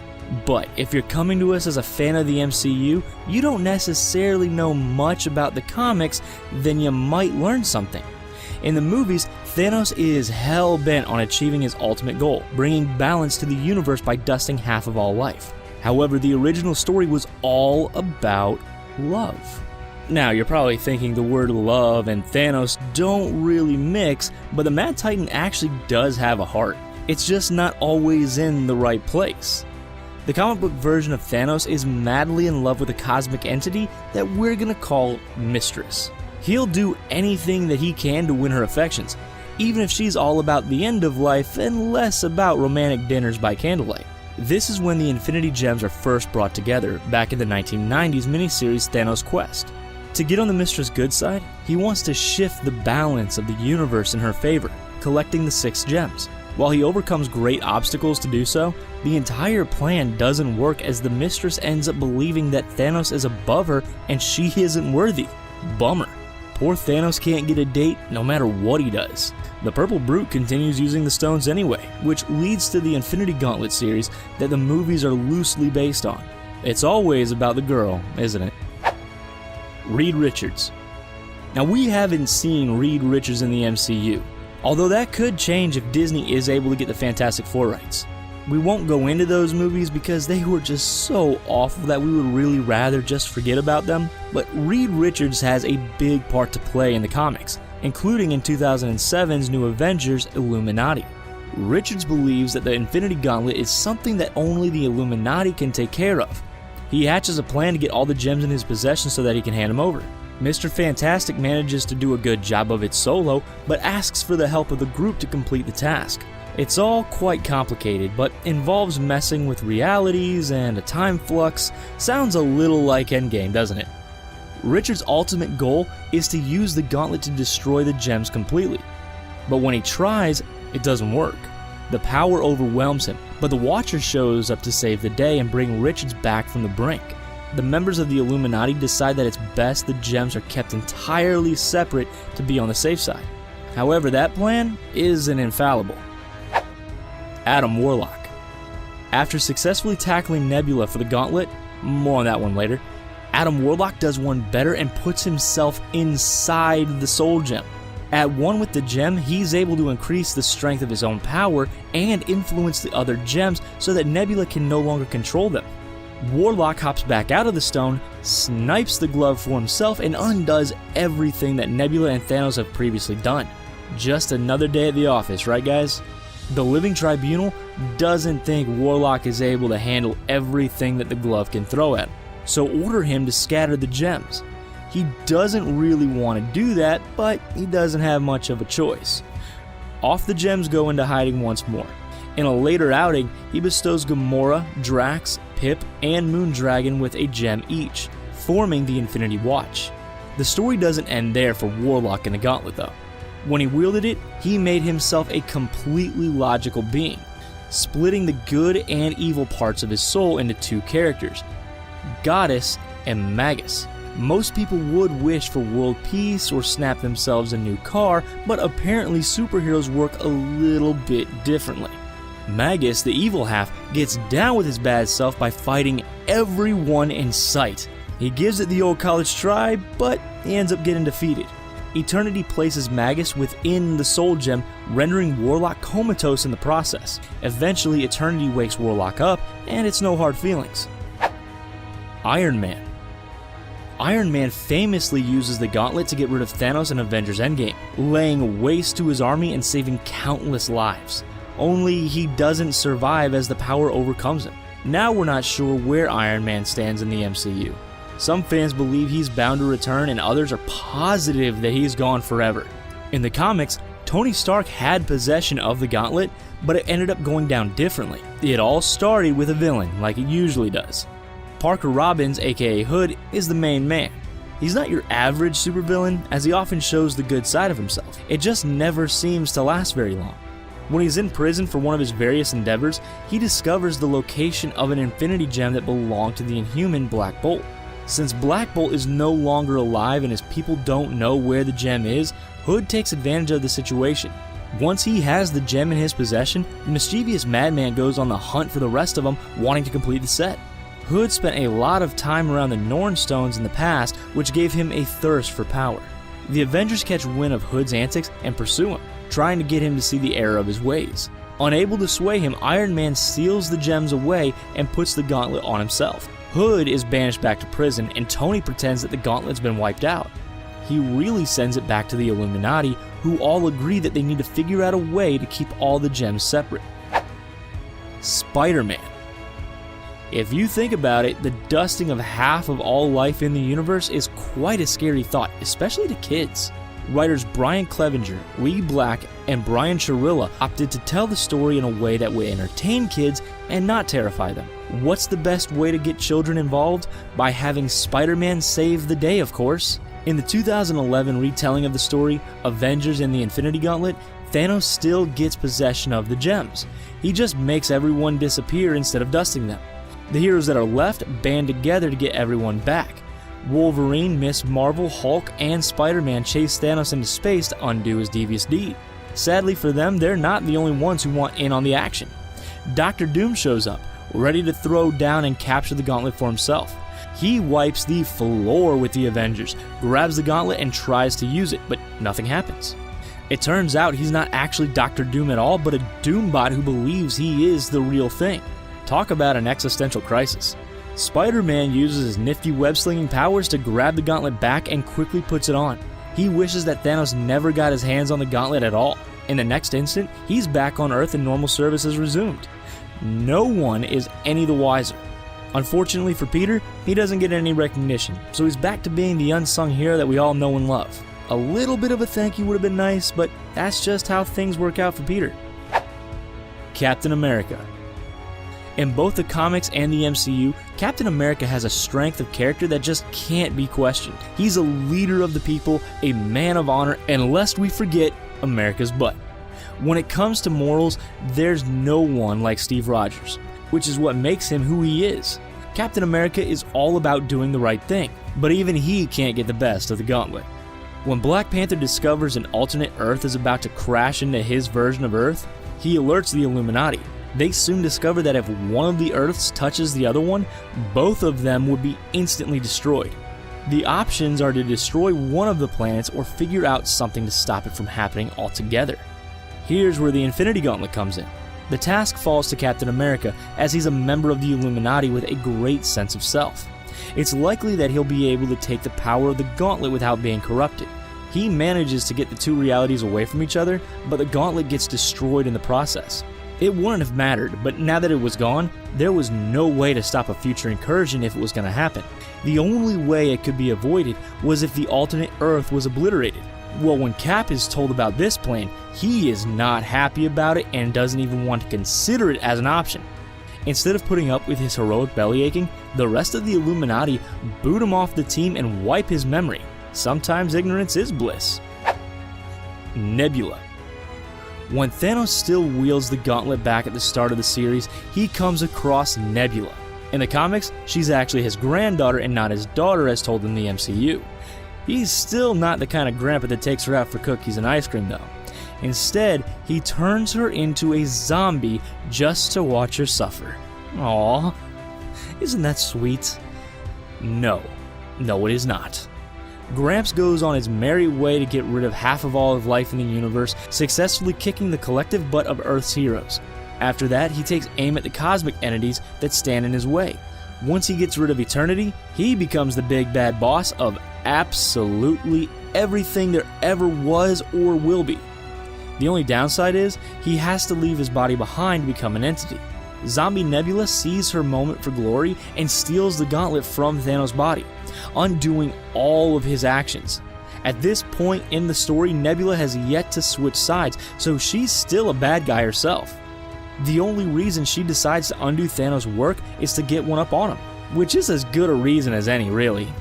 Speaker 1: But if you're coming to us as a fan of the MCU, you don't necessarily know much about the comics, then you might learn something. In the movies, Thanos is hell-bent on achieving his ultimate goal, bringing balance to the universe by dusting half of all life. However, the original story was all about love. Now, you're probably thinking the word love and Thanos don't really mix, but the Mad Titan actually does have a heart. It's just not always in the right place. The comic book version of Thanos is madly in love with a cosmic entity that we're gonna call Mistress. He'll do anything that he can to win her affections, even if she's all about the end of life and less about romantic dinners by candlelight. This is when the Infinity Gems are first brought together, back in the 1990s miniseries Thanos Quest. To get on the Mistress' good side, he wants to shift the balance of the universe in her favor, collecting the 6 gems. While he overcomes great obstacles to do so, the entire plan doesn't work as the Mistress ends up believing that Thanos is above her and she isn't worthy. Bummer. Poor Thanos can't get a date no matter what he does. The Purple Brute continues using the stones anyway, which leads to the Infinity Gauntlet series that the movies are loosely based on. It's always about the girl, isn't it? Reed Richards. Now, we haven't seen Reed Richards in the MCU, although that could change if Disney is able to get the Fantastic Four rights. We won't go into those movies because they were just so awful that we would really rather just forget about them, but Reed Richards has a big part to play in the comics, including in 2007's new Avengers, Illuminati. Richards believes that the Infinity Gauntlet is something that only the Illuminati can take care of. He hatches a plan to get all the gems in his possession so that he can hand them over. Mr. Fantastic manages to do a good job of it solo, but asks for the help of the group to complete the task. It's all quite complicated, but involves messing with realities and a time flux. Sounds a little like Endgame, doesn't it? Richard's ultimate goal is to use the gauntlet to destroy the gems completely. But when he tries, it doesn't work. The power overwhelms him, but the Watcher shows up to save the day and bring Richards back from the brink. The members of the Illuminati decide that it's best the gems are kept entirely separate to be on the safe side. However, that plan isn't infallible. Adam Warlock. After successfully tackling Nebula for the Gauntlet, more on that one later, Adam Warlock does one better and puts himself inside the Soul Gem. At one with the gem, he's able to increase the strength of his own power and influence the other gems so that Nebula can no longer control them. Warlock hops back out of the stone, snipes the glove for himself, and undoes everything that Nebula and Thanos have previously done. Just another day at the office, right guys? The Living Tribunal doesn't think Warlock is able to handle everything that the glove can throw at him, so order him to scatter the gems. He doesn't really want to do that, but he doesn't have much of a choice. Off the gems go into hiding once more. In a later outing, he bestows Gamora, Drax, Pip, and Moondragon with a gem each, forming the Infinity Watch. The story doesn't end there for Warlock in the Gauntlet though. When he wielded it, he made himself a completely logical being, splitting the good and evil parts of his soul into two characters, Goddess and Magus. Most people would wish for world peace or snap themselves a new car, but apparently superheroes work a little bit differently. Magus, the evil half, gets down with his bad self by fighting everyone in sight. He gives it the old college try, but he ends up getting defeated. Eternity places Magus within the Soul Gem, rendering Warlock comatose in the process. Eventually, Eternity wakes Warlock up, and it's no hard feelings. Iron Man. Iron Man famously uses the Gauntlet to get rid of Thanos in Avengers Endgame, laying waste to his army and saving countless lives. Only he doesn't survive as the power overcomes him. Now we're not sure where Iron Man stands in the MCU. Some fans believe he's bound to return, and others are positive that he's gone forever. In the comics, Tony Stark had possession of the Gauntlet, but it ended up going down differently. It all started with a villain, like it usually does. Parker Robbins, aka Hood, is the main man. He's not your average supervillain, as he often shows the good side of himself. It just never seems to last very long. When he's in prison for one of his various endeavors, he discovers the location of an Infinity Gem that belonged to the Inhuman Black Bolt. Since Black Bolt is no longer alive and his people don't know where the gem is, Hood takes advantage of the situation. Once he has the gem in his possession, the mischievous madman goes on the hunt for the rest of them, wanting to complete the set. Hood spent a lot of time around the Norn Stones in the past, which gave him a thirst for power. The Avengers catch wind of Hood's antics and pursue him, trying to get him to see the error of his ways. Unable to sway him, Iron Man steals the gems away and puts the Gauntlet on himself. Hood is banished back to prison, and Tony pretends that the Gauntlet's been wiped out. He really sends it back to the Illuminati, who all agree that they need to figure out a way to keep all the gems separate. Spider-Man. If you think about it, the dusting of half of all life in the universe is quite a scary thought, especially to kids. Writers Brian Clevenger, Lee Black, and Brian Chirilla opted to tell the story in a way that would entertain kids and not terrify them. What's the best way to get children involved? By having Spider-Man save the day, of course. In the 2011 retelling of the story, Avengers and the Infinity Gauntlet, Thanos still gets possession of the gems. He just makes everyone disappear instead of dusting them. The heroes that are left band together to get everyone back. Wolverine, Miss Marvel, Hulk, and Spider-Man chase Thanos into space to undo his devious deed. Sadly for them, they're not the only ones who want in on the action. Dr. Doom shows up, ready to throw down and capture the Gauntlet for himself. He wipes the floor with the Avengers, grabs the Gauntlet, and tries to use it, but nothing happens. It turns out he's not actually Dr. Doom at all, but a Doombot who believes he is the real thing. Talk about an existential crisis. Spider-Man uses his nifty web-slinging powers to grab the Gauntlet back and quickly puts it on. He wishes that Thanos never got his hands on the Gauntlet at all. In the next instant, he's back on Earth and normal service is resumed. No one is any the wiser. Unfortunately for Peter, he doesn't get any recognition, so he's back to being the unsung hero that we all know and love. A little bit of a thank you would have been nice, but that's just how things work out for Peter. Captain America. In both the comics and the MCU, Captain America has a strength of character that just can't be questioned. He's a leader of the people, a man of honor, and lest we forget, America's butt. When it comes to morals, there's no one like Steve Rogers, which is what makes him who he is. Captain America is all about doing the right thing, but even he can't get the best of the Gauntlet. When Black Panther discovers an alternate Earth is about to crash into his version of Earth, he alerts the Illuminati. They soon discover that if one of the Earths touches the other one, both of them would be instantly destroyed. The options are to destroy one of the planets or figure out something to stop it from happening altogether. Here's where the Infinity Gauntlet comes in. The task falls to Captain America, as he's a member of the Illuminati with a great sense of self. It's likely that he'll be able to take the power of the Gauntlet without being corrupted. He manages to get the two realities away from each other, but the Gauntlet gets destroyed in the process. It wouldn't have mattered, but now that it was gone, there was no way to stop a future incursion if it was going to happen. The only way it could be avoided was if the alternate Earth was obliterated. Well, when Cap is told about this plan, he is not happy about it and doesn't even want to consider it as an option. Instead of putting up with his heroic bellyaching, the rest of the Illuminati boot him off the team and wipe his memory. Sometimes ignorance is bliss. Nebula. When Thanos still wields the gauntlet back at the start of the series, he comes across Nebula. In the comics, she's actually his granddaughter and not his daughter as told in the MCU. He's still not the kind of grandpa that takes her out for cookies and ice cream though. Instead, he turns her into a zombie just to watch her suffer. Aww, isn't that sweet? No, it is not. Gramps goes on his merry way to get rid of half of all of life in the universe, successfully kicking the collective butt of Earth's heroes. After that, he takes aim at the cosmic entities that stand in his way. Once he gets rid of eternity, he becomes the big bad boss of absolutely everything there ever was or will be. The only downside is, he has to leave his body behind to become an entity. Zombie Nebula sees her moment for glory and steals the gauntlet from Thanos' body, undoing all of his actions. At this point in the story, Nebula has yet to switch sides, so she's still a bad guy herself. The only reason she decides to undo Thanos' work is to get one up on him, which is as good a reason as any, really.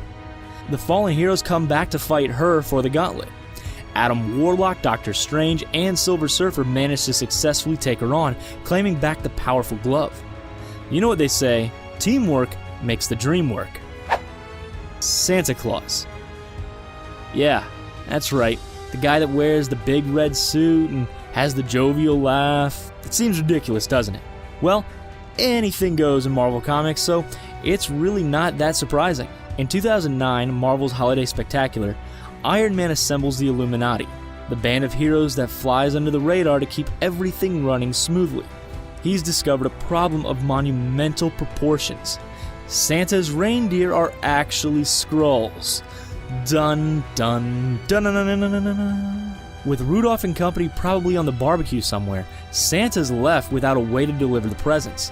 Speaker 1: The fallen heroes come back to fight her for the gauntlet. Adam Warlock, Doctor Strange, and Silver Surfer manage to successfully take her on, claiming back the powerful glove. You know what they say, teamwork makes the dream work. Santa Claus. Yeah, that's right, the guy that wears the big red suit and has the jovial laugh. It seems ridiculous, doesn't it? Well, anything goes in Marvel Comics, so it's really not that surprising. In 2009, Marvel's Holiday Spectacular, Iron Man assembles the Illuminati, the band of heroes that flies under the radar to keep everything running smoothly. He's discovered a problem of monumental proportions. Santa's reindeer are actually Skrulls. Dun dun dun dun dun dun dun dun dun. With Rudolph and company probably on the barbecue somewhere, Santa's left without a way to deliver the presents.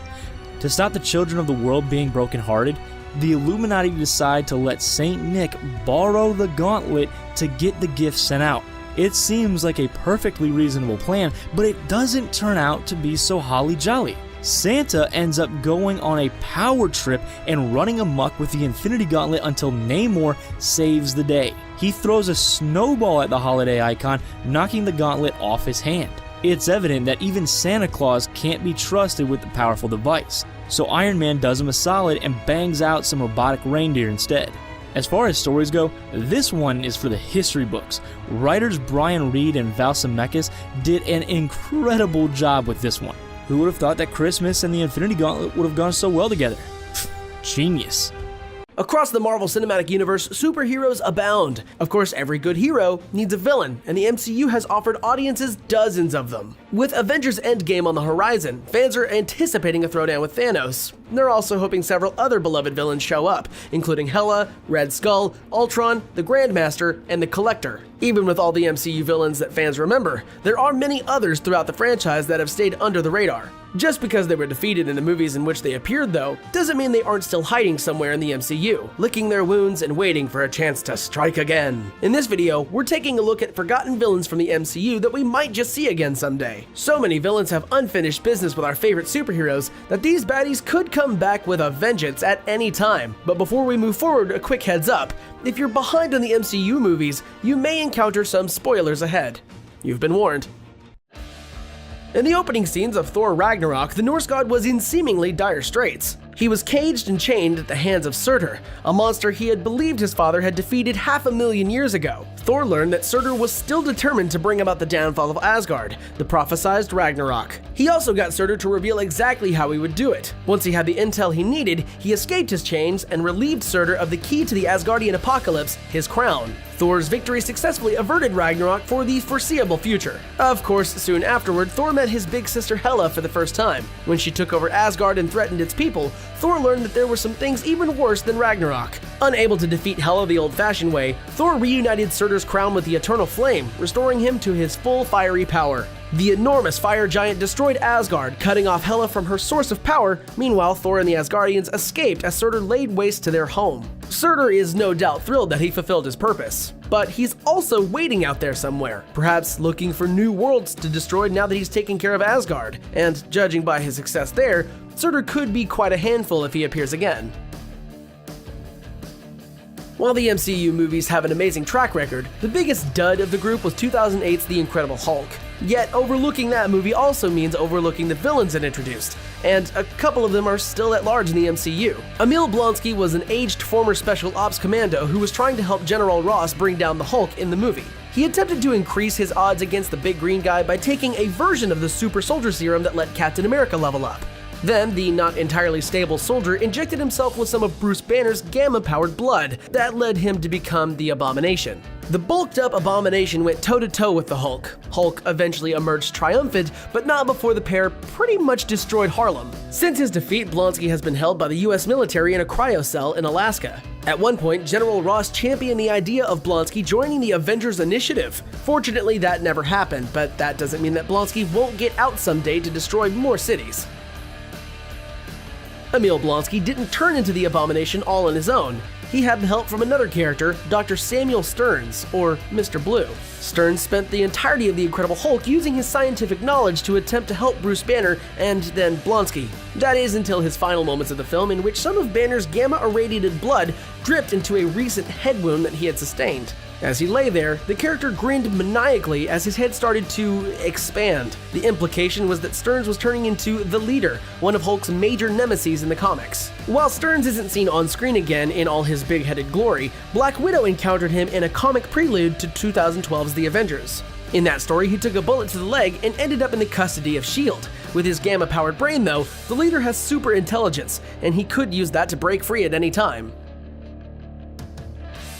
Speaker 1: To stop the children of the world being brokenhearted, the Illuminati decide to let Saint Nick borrow the gauntlet to get the gifts sent out. It seems like a perfectly reasonable plan, but it doesn't turn out to be so holly jolly. Santa ends up going on a power trip and running amok with the Infinity Gauntlet until Namor saves the day. He throws a snowball at the holiday icon, knocking the gauntlet off his hand. It's evident that even Santa Claus can't be trusted with the powerful device, so Iron Man does him a solid and bangs out some robotic reindeer instead. As far as stories go, this one is for the history books. Writers Brian Reed and Val Zemeckis did an incredible job with this one. Who would have thought that Christmas and the Infinity Gauntlet would have gone so well together? Genius.
Speaker 2: Across the Marvel Cinematic Universe, superheroes abound. Of course, every good hero needs a villain, and the MCU has offered audiences dozens of them. With Avengers Endgame on the horizon, fans are anticipating a throwdown with Thanos. They're also hoping several other beloved villains show up, including Hela, Red Skull, Ultron, the Grandmaster, and the Collector. Even with all the MCU villains that fans remember, there are many others throughout the franchise that have stayed under the radar. Just because they were defeated in the movies in which they appeared, though, doesn't mean they aren't still hiding somewhere in the MCU, licking their wounds and waiting for a chance to strike again. In this video, we're taking a look at forgotten villains from the MCU that we might just see again someday. So many villains have unfinished business with our favorite superheroes that these baddies could come back with a vengeance at any time. But before we move forward, a quick heads up. If you're behind on the MCU movies, you may encounter some spoilers ahead. You've been warned. In the opening scenes of Thor Ragnarok, the Norse god was in seemingly dire straits. He was caged and chained at the hands of Surtur, a monster he had believed his father had defeated 500,000 years ago. Thor learned that Surtur was still determined to bring about the downfall of Asgard, the prophesized Ragnarok. He also got Surtur to reveal exactly how he would do it. Once he had the intel he needed, he escaped his chains and relieved Surtur of the key to the Asgardian apocalypse, his crown. Thor's victory successfully averted Ragnarok for the foreseeable future. Of course, soon afterward, Thor met his big sister Hela for the first time. When she took over Asgard and threatened its people, Thor learned that there were some things even worse than Ragnarok. Unable to defeat Hela the old-fashioned way, Thor reunited Surtur's crown with the Eternal Flame, restoring him to his full fiery power. The enormous fire giant destroyed Asgard, cutting off Hela from her source of power. Meanwhile, Thor and the Asgardians escaped as Surtur laid waste to their home. Surtur is no doubt thrilled that he fulfilled his purpose, but he's also waiting out there somewhere, perhaps looking for new worlds to destroy now that he's taken care of Asgard, and judging by his success there, Surtur could be quite a handful if he appears again. While the MCU movies have an amazing track record, the biggest dud of the group was 2008's The Incredible Hulk. Yet, overlooking that movie also means overlooking the villains it introduced, and a couple of them are still at large in the MCU. Emil Blonsky was an aged former Special Ops commando who was trying to help General Ross bring down the Hulk in the movie. He attempted to increase his odds against the big green guy by taking a version of the super soldier serum that let Captain America level up. Then, the not entirely stable soldier injected himself with some of Bruce Banner's gamma-powered blood. That led him to become the Abomination. The bulked-up Abomination went toe-to-toe with the Hulk. Hulk eventually emerged triumphant, but not before the pair pretty much destroyed Harlem. Since his defeat, Blonsky has been held by the US military in a cryocell in Alaska. At one point, General Ross championed the idea of Blonsky joining the Avengers initiative. Fortunately, that never happened, but that doesn't mean that Blonsky won't get out someday to destroy more cities. Emil Blonsky didn't turn into the Abomination all on his own. He had the help from another character, Dr. Samuel Stearns, or Mr. Blue. Stearns spent the entirety of the Incredible Hulk using his scientific knowledge to attempt to help Bruce Banner and then Blonsky. That is until his final moments of the film, in which some of Banner's gamma-irradiated blood dripped into a recent head wound that he had sustained. As he lay there, the character grinned maniacally as his head started to expand. The implication was that Stearns was turning into the Leader, one of Hulk's major nemeses in the comics. While Stearns isn't seen on screen again in all his big-headed glory, Black Widow encountered him in a comic prelude to 2012's The Avengers. In that story, he took a bullet to the leg and ended up in the custody of S.H.I.E.L.D. With his gamma-powered brain, though, the Leader has super intelligence, and he could use that to break free at any time.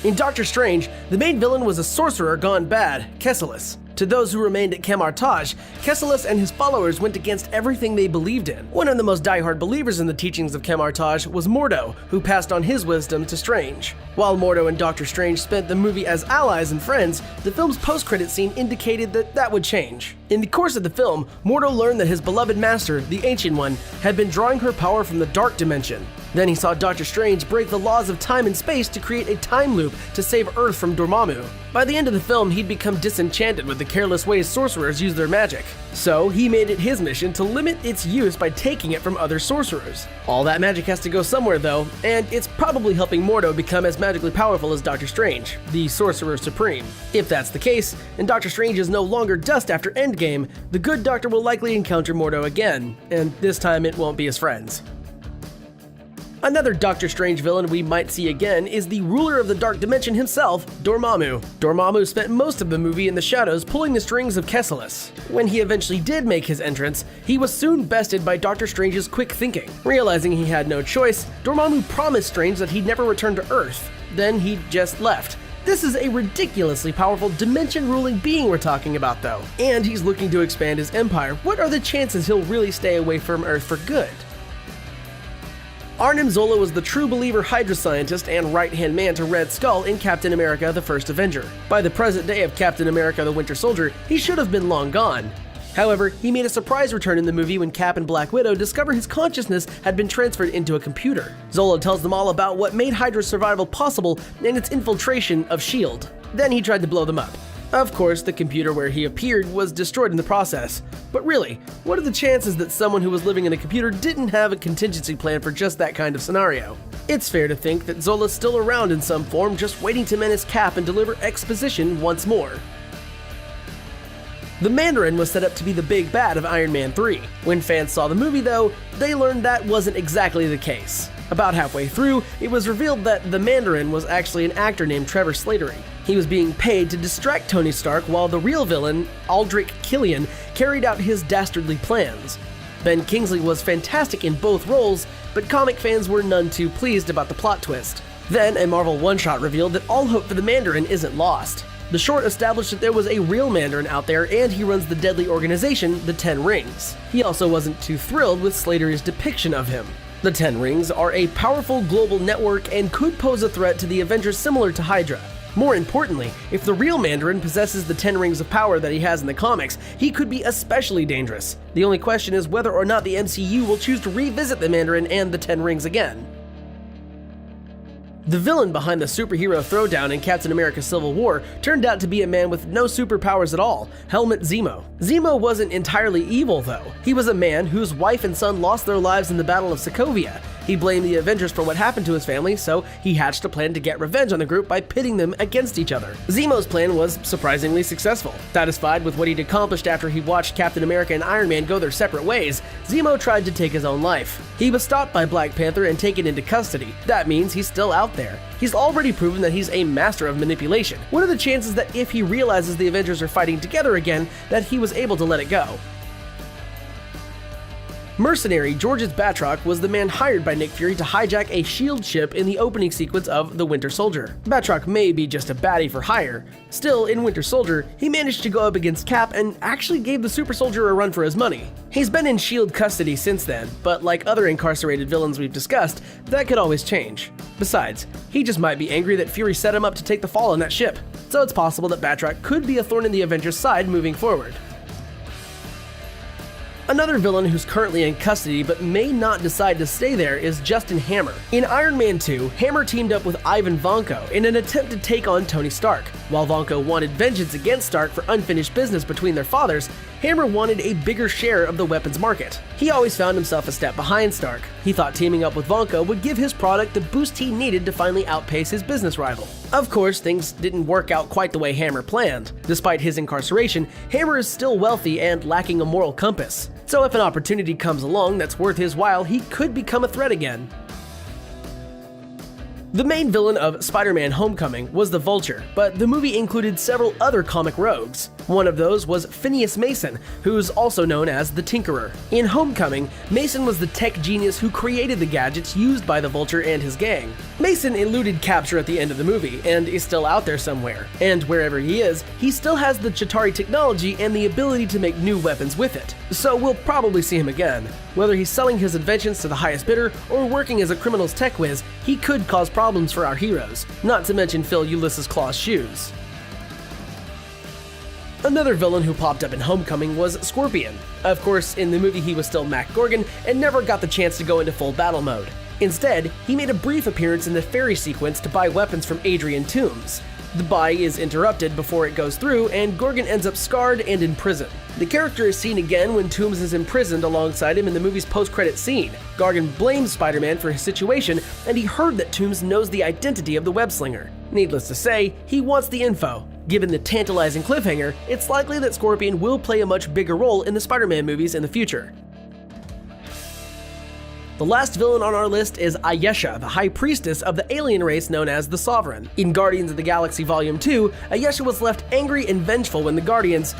Speaker 2: In Doctor Strange, the main villain was a sorcerer gone bad, Kesselis. To those who remained at Kemartaj, Kesselis and his followers went against everything they believed in. One of the most diehard believers in the teachings of Kemartaj was Mordo, who passed on his wisdom to Strange. While Mordo and Doctor Strange spent the movie as allies and friends, the film's post-credit scene indicated that that would change. In the course of the film, Mordo learned that his beloved master, the Ancient One, had been drawing her power from the Dark Dimension. Then he saw Doctor Strange break the laws of time and space to create a time loop to save Earth from Dormammu. By the end of the film, he'd become disenchanted with the careless ways sorcerers use their magic. So he made it his mission to limit its use by taking it from other sorcerers. All that magic has to go somewhere though, and it's probably helping Mordo become as magically powerful as Doctor Strange, the Sorcerer Supreme. If that's the case, and Doctor Strange is no longer dust after Endgame, the good Doctor will likely encounter Mordo again, and this time it won't be his friends. Another Doctor Strange villain we might see again is the ruler of the Dark Dimension himself, Dormammu. Dormammu spent most of the movie in the shadows pulling the strings of Kesselis. When he eventually did make his entrance, he was soon bested by Doctor Strange's quick thinking. Realizing he had no choice, Dormammu promised Strange that he'd never return to Earth. Then he just left. This is a ridiculously powerful dimension-ruling being we're talking about though. And he's looking to expand his empire. What are the chances he'll really stay away from Earth for good? Arnim Zola was the true believer Hydra scientist and right-hand man to Red Skull in Captain America: The First Avenger. By the present day of Captain America: The Winter Soldier, he should have been long gone. However, he made a surprise return in the movie when Cap and Black Widow discover his consciousness had been transferred into a computer. Zola tells them all about what made Hydra's survival possible and its infiltration of S.H.I.E.L.D. Then he tried to blow them up. Of course, the computer where he appeared was destroyed in the process. But really, what are the chances that someone who was living in a computer didn't have a contingency plan for just that kind of scenario? It's fair to think that Zola's still around in some form, just waiting to menace Cap and deliver exposition once more. The Mandarin was set up to be the big bad of Iron Man 3. When fans saw the movie though, they learned that wasn't exactly the case. About halfway through, it was revealed that the Mandarin was actually an actor named Trevor Slattery. He was being paid to distract Tony Stark while the real villain, Aldrich Killian, carried out his dastardly plans. Ben Kingsley was fantastic in both roles, but comic fans were none too pleased about the plot twist. Then, a Marvel one-shot revealed that all hope for the Mandarin isn't lost. The short established that there was a real Mandarin out there and he runs the deadly organization, the Ten Rings. He also wasn't too thrilled with Slattery's depiction of him. The Ten Rings are a powerful global network and could pose a threat to the Avengers similar to Hydra. More importantly, if the real Mandarin possesses the 10 rings of power that he has in the comics, he could be especially dangerous. The only question is whether or not the MCU will choose to revisit the Mandarin and the 10 rings again. The villain behind the superhero throwdown in Captain America Civil War turned out to be a man with no superpowers at all, Helmut Zemo. Zemo wasn't entirely evil though. He was a man whose wife and son lost their lives in the Battle of Sokovia. He blamed the Avengers for what happened to his family, so he hatched a plan to get revenge on the group by pitting them against each other. Zemo's plan was surprisingly successful. Satisfied with what he'd accomplished after he watched Captain America and Iron Man go their separate ways, Zemo tried to take his own life. He was stopped by Black Panther and taken into custody. That means he's still out there. He's already proven that he's a master of manipulation. What are the chances that if he realizes the Avengers are fighting together again, that he was able to let it go? Mercenary Georges Batroc was the man hired by Nick Fury to hijack a S.H.I.E.L.D. ship in the opening sequence of The Winter Soldier. Batroc may be just a baddie for hire. Still, in Winter Soldier, he managed to go up against Cap and actually gave the super soldier a run for his money. He's been in S.H.I.E.L.D. custody since then, but like other incarcerated villains we've discussed, that could always change. Besides, he just might be angry that Fury set him up to take the fall on that ship, so it's possible that Batroc could be a thorn in the Avengers' side moving forward. Another villain who's currently in custody but may not decide to stay there is Justin Hammer. In Iron Man 2, Hammer teamed up with Ivan Vanko in an attempt to take on Tony Stark. While Vanko wanted vengeance against Stark for unfinished business between their fathers, Hammer wanted a bigger share of the weapons market. He always found himself a step behind Stark. He thought teaming up with Vanko would give his product the boost he needed to finally outpace his business rival. Of course, things didn't work out quite the way Hammer planned. Despite his incarceration, Hammer is still wealthy and lacking a moral compass. So if an opportunity comes along that's worth his while, he could become a threat again. The main villain of Spider-Man Homecoming was the Vulture, but the movie included several other comic rogues. One of those was Phineas Mason, who's also known as the Tinkerer. In Homecoming, Mason was the tech genius who created the gadgets used by the Vulture and his gang. Mason eluded capture at the end of the movie, and is still out there somewhere. And wherever he is, he still has the Chitauri technology and the ability to make new weapons with it. So we'll probably see him again. Whether he's selling his inventions to the highest bidder or working as a criminal's tech whiz, he could cause problems for our heroes, not to mention fill Ulysses Claw's shoes. Another villain who popped up in Homecoming was Scorpion. Of course, in the movie he was still Mac Gorgon and never got the chance to go into full battle mode. Instead, he made a brief appearance in the ferry sequence to buy weapons from Adrian Toomes. The buy is interrupted before it goes through, and Gorgon ends up scarred and in prison. The character is seen again when Toomes is imprisoned alongside him in the movie's post-credit scene. Gorgon blames Spider-Man for his situation, and he heard that Toomes knows the identity of the web-slinger. Needless to say, he wants the info. Given the tantalizing cliffhanger, it's likely that Scorpion will play a much bigger role in the Spider-Man movies in the future. The last villain on our list is Ayesha, the high priestess of the alien race known as the Sovereign. In Guardians of the Galaxy Volume 2, Ayesha was left angry and vengeful when the Guardians—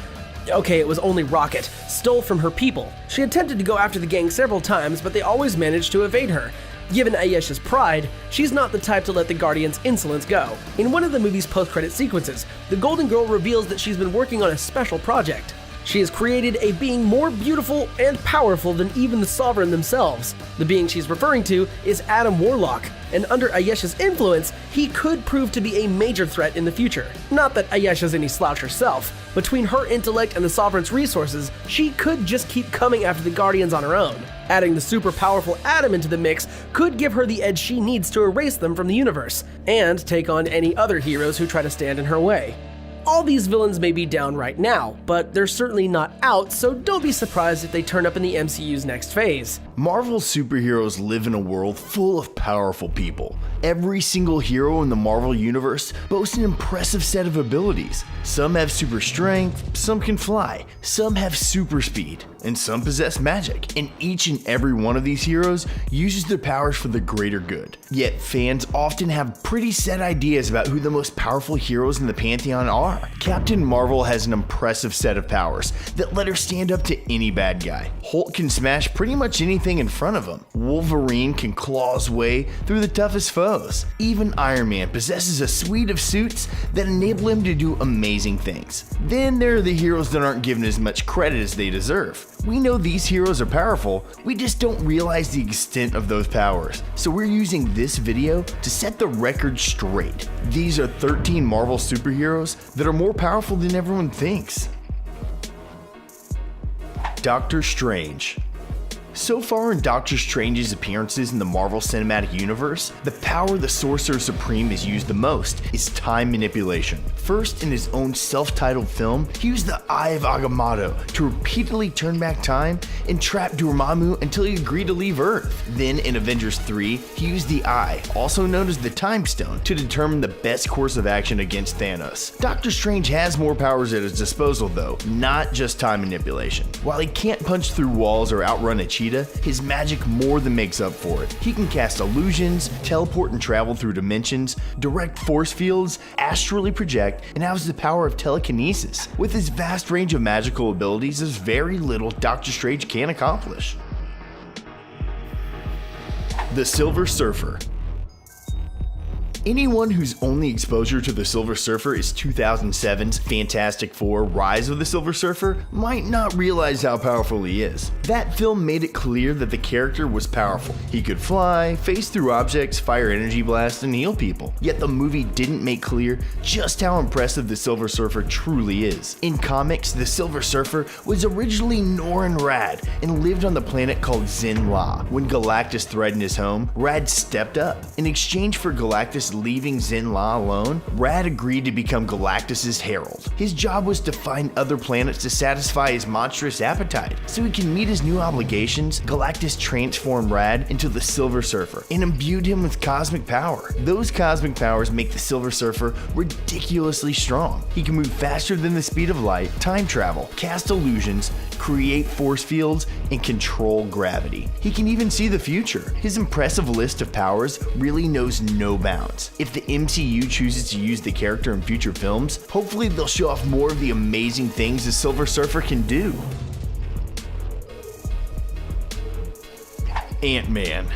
Speaker 2: okay, it was only Rocket— stole from her people. She attempted to go after the gang several times, but they always managed to evade her. Given Ayesha's pride, she's not the type to let the Guardians' insolence go. In one of the movie's post-credit sequences, the Golden Girl reveals that she's been working on a special project. She has created a being more beautiful and powerful than even the Sovereign themselves. The being she's referring to is Adam Warlock, and under Ayesha's influence, he could prove to be a major threat in the future. Not that Ayesha's any slouch herself. Between her intellect and the Sovereign's resources, she could just keep coming after the Guardians on her own. Adding the super powerful Adam into the mix could give her the edge she needs to erase them from the universe, and take on any other heroes who try to stand in her way.
Speaker 5: All these villains may be down right now, but they're certainly not out, so don't be surprised if they turn up in the MCU's next phase.
Speaker 3: Marvel superheroes live in a world full of powerful people. Every single hero in the Marvel universe boasts an impressive set of abilities. Some have super strength, some can fly, some have super speed, and some possess magic. And each and every one of these heroes uses their powers for the greater good. Yet fans often have pretty set ideas about who the most powerful heroes in the pantheon are. Captain Marvel has an impressive set of powers that let her stand up to any bad guy. Hulk can smash pretty much anything in front of him. Wolverine can claw his way through the toughest foes. Even Iron Man possesses a suite of suits that enable him to do amazing things. Then there are the heroes that aren't given as much credit as they deserve. We know these heroes are powerful, we just don't realize the extent of those powers. So we're using this video to set the record straight. These are 13 Marvel superheroes that are more powerful than everyone thinks. Doctor Strange. So far in Doctor Strange's appearances in the Marvel Cinematic Universe, the power the Sorcerer Supreme has used the most is time manipulation. First, in his own self-titled film, he used the Eye of Agamotto to repeatedly turn back time and trap Dormammu until he agreed to leave Earth. Then in Avengers 3, he used the Eye, also known as the Time Stone, to determine the best course of action against Thanos. Doctor Strange has more powers at his disposal though, not just time manipulation. While he can't punch through walls or outrun a cheetah, his magic more than makes up for it. He can cast illusions, teleport and travel through dimensions, direct force fields, astrally project, and has the power of telekinesis. With his vast range of magical abilities, there's very little Doctor Strange can accomplish. The Silver Surfer. Anyone whose only exposure to the Silver Surfer is 2007's Fantastic Four: Rise of the Silver Surfer might not realize how powerful he is. That film made it clear that the character was powerful. He could fly, phase through objects, fire energy blasts, and heal people. Yet the movie didn't make clear just how impressive the Silver Surfer truly is. In comics, the Silver Surfer was originally Norrin Rad and lived on the planet called Zen-La. When Galactus threatened his home, Rad stepped up. In exchange for Galactus leaving Zen-La alone, Rad agreed to become Galactus' herald. His job was to find other planets to satisfy his monstrous appetite. So he can meet his new obligations, Galactus transformed Rad into the Silver Surfer and imbued him with cosmic power. Those cosmic powers make the Silver Surfer ridiculously strong. He can move faster than the speed of light, time travel, cast illusions, create force fields, and control gravity. He can even see the future. His impressive list of powers really knows no bounds. If the MCU chooses to use the character in future films, hopefully they'll show off more of the amazing things the Silver Surfer can do. Ant-Man.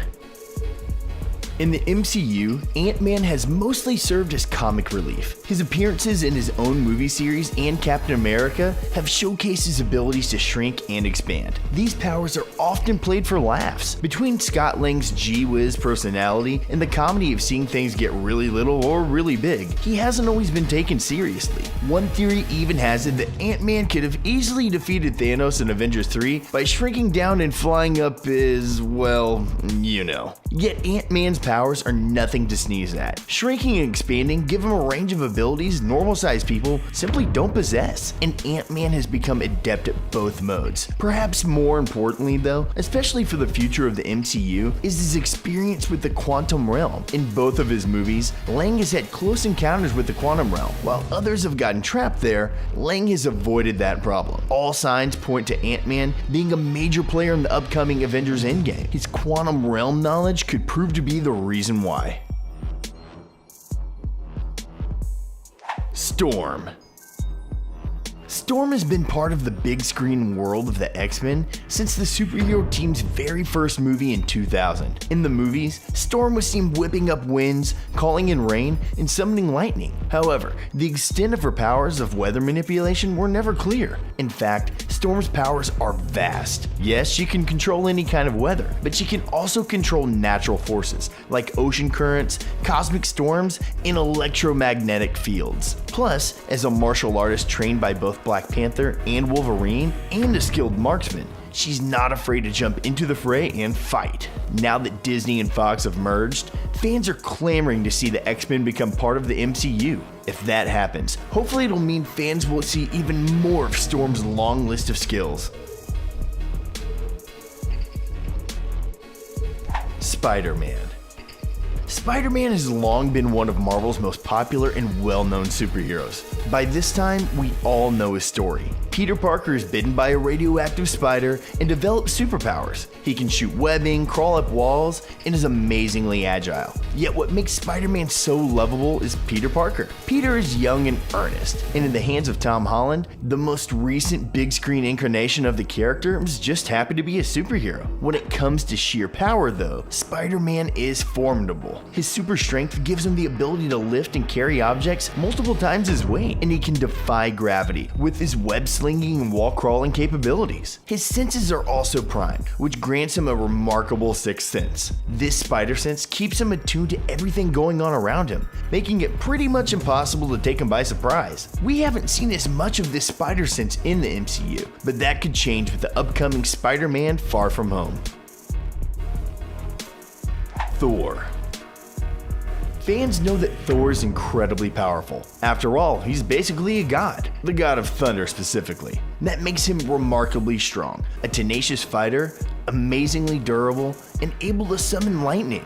Speaker 3: In the MCU, Ant-Man has mostly served as comic relief. His appearances in his own movie series and Captain America have showcased his abilities to shrink and expand. These powers are often played for laughs. Between Scott Lang's gee-whiz personality and the comedy of seeing things get really little or really big, he hasn't always been taken seriously. One theory even has it that Ant-Man could have easily defeated Thanos in Avengers 3 by shrinking down and flying up his, well, you know. Yet Ant-Man's powers are nothing to sneeze at. Shrinking and expanding give him a range of abilities normal-sized people simply don't possess, and Ant-Man has become adept at both modes. Perhaps more importantly though, especially for the future of the MCU, is his experience with the quantum realm. In both of his movies, Lang has had close encounters with the quantum realm. While others have gotten trapped there, Lang has avoided that problem. All signs point to Ant-Man being a major player in the upcoming Avengers Endgame. His quantum realm knowledge could prove to be the reason why. Storm. Storm has been part of the big screen world of the X-Men since the superhero team's very first movie in 2000. In the movies, Storm was seen whipping up winds, calling in rain, and summoning lightning. However, the extent of her powers of weather manipulation were never clear. In fact, Storm's powers are vast. Yes, she can control any kind of weather, but she can also control natural forces like ocean currents, cosmic storms, and electromagnetic fields. Plus, as a martial artist trained by both Black Panther and Wolverine, and a skilled marksman, she's not afraid to jump into the fray and fight. Now that Disney and Fox have merged, fans are clamoring to see the X-Men become part of the MCU. If that happens, hopefully it'll mean fans will see even more of Storm's long list of skills. Spider-Man. Spider-Man has long been one of Marvel's most popular and well-known superheroes. By this time, we all know his story. Peter Parker is bitten by a radioactive spider and develops superpowers. He can shoot webbing, crawl up walls, and is amazingly agile. Yet what makes Spider-Man so lovable is Peter Parker. Peter is young and earnest, and in the hands of Tom Holland, the most recent big screen incarnation of the character is just happy to be a superhero. When it comes to sheer power though, Spider-Man is formidable. His super strength gives him the ability to lift and carry objects multiple times his weight, and he can defy gravity with his web slinging and wall crawling capabilities. His senses are also primed, which grants him a remarkable sixth sense. This spider sense keeps him attuned to everything going on around him, making it pretty much impossible to take him by surprise. We haven't seen as much of this spider sense in the MCU, but that could change with the upcoming Spider-Man Far From Home. Thor. Fans know that Thor is incredibly powerful. After all, he's basically a god, the god of thunder specifically. That makes him remarkably strong, a tenacious fighter, amazingly durable, and able to summon lightning.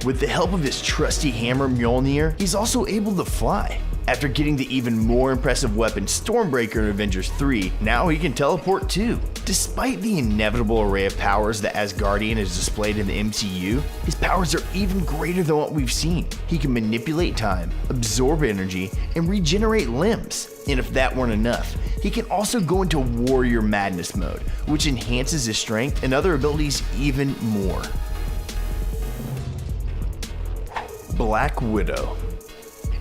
Speaker 3: With the help of his trusty hammer Mjolnir, he's also able to fly. After getting the even more impressive weapon Stormbreaker in Avengers 3, now he can teleport too. Despite the inevitable array of powers that Asgardian is displayed in the MCU, his powers are even greater than what we've seen. He can manipulate time, absorb energy, and regenerate limbs. And if that weren't enough, he can also go into Warrior Madness mode, which enhances his strength and other abilities even more. Black Widow.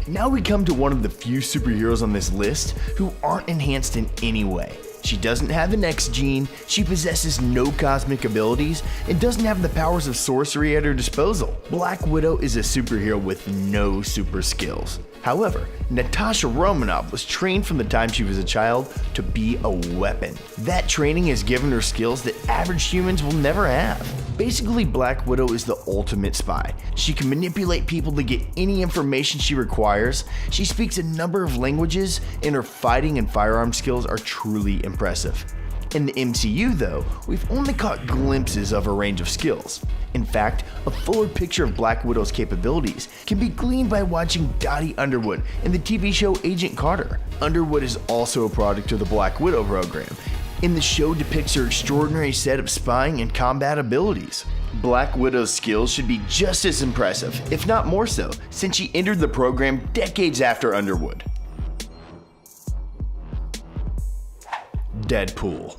Speaker 3: Now we come to one of the few superheroes on this list who aren't enhanced in any way. She doesn't have an X gene, she possesses no cosmic abilities, and doesn't have the powers of sorcery at her disposal. Black Widow is a superhero with no super skills. However, Natasha Romanoff was trained from the time she was a child to be a weapon. That training has given her skills that average humans will never have. Basically, Black Widow is the ultimate spy. She can manipulate people to get any information she requires, she speaks a number of languages, and her fighting and firearm skills are truly impressive. In the MCU though, we've only caught glimpses of her range of skills. In fact, a fuller picture of Black Widow's capabilities can be gleaned by watching Dottie Underwood in the TV show Agent Carter. Underwood is also a product of the Black Widow program, and the show depicts her extraordinary set of spying and combat abilities. Black Widow's skills should be just as impressive, if not more so, since she entered the program decades after Underwood. Deadpool.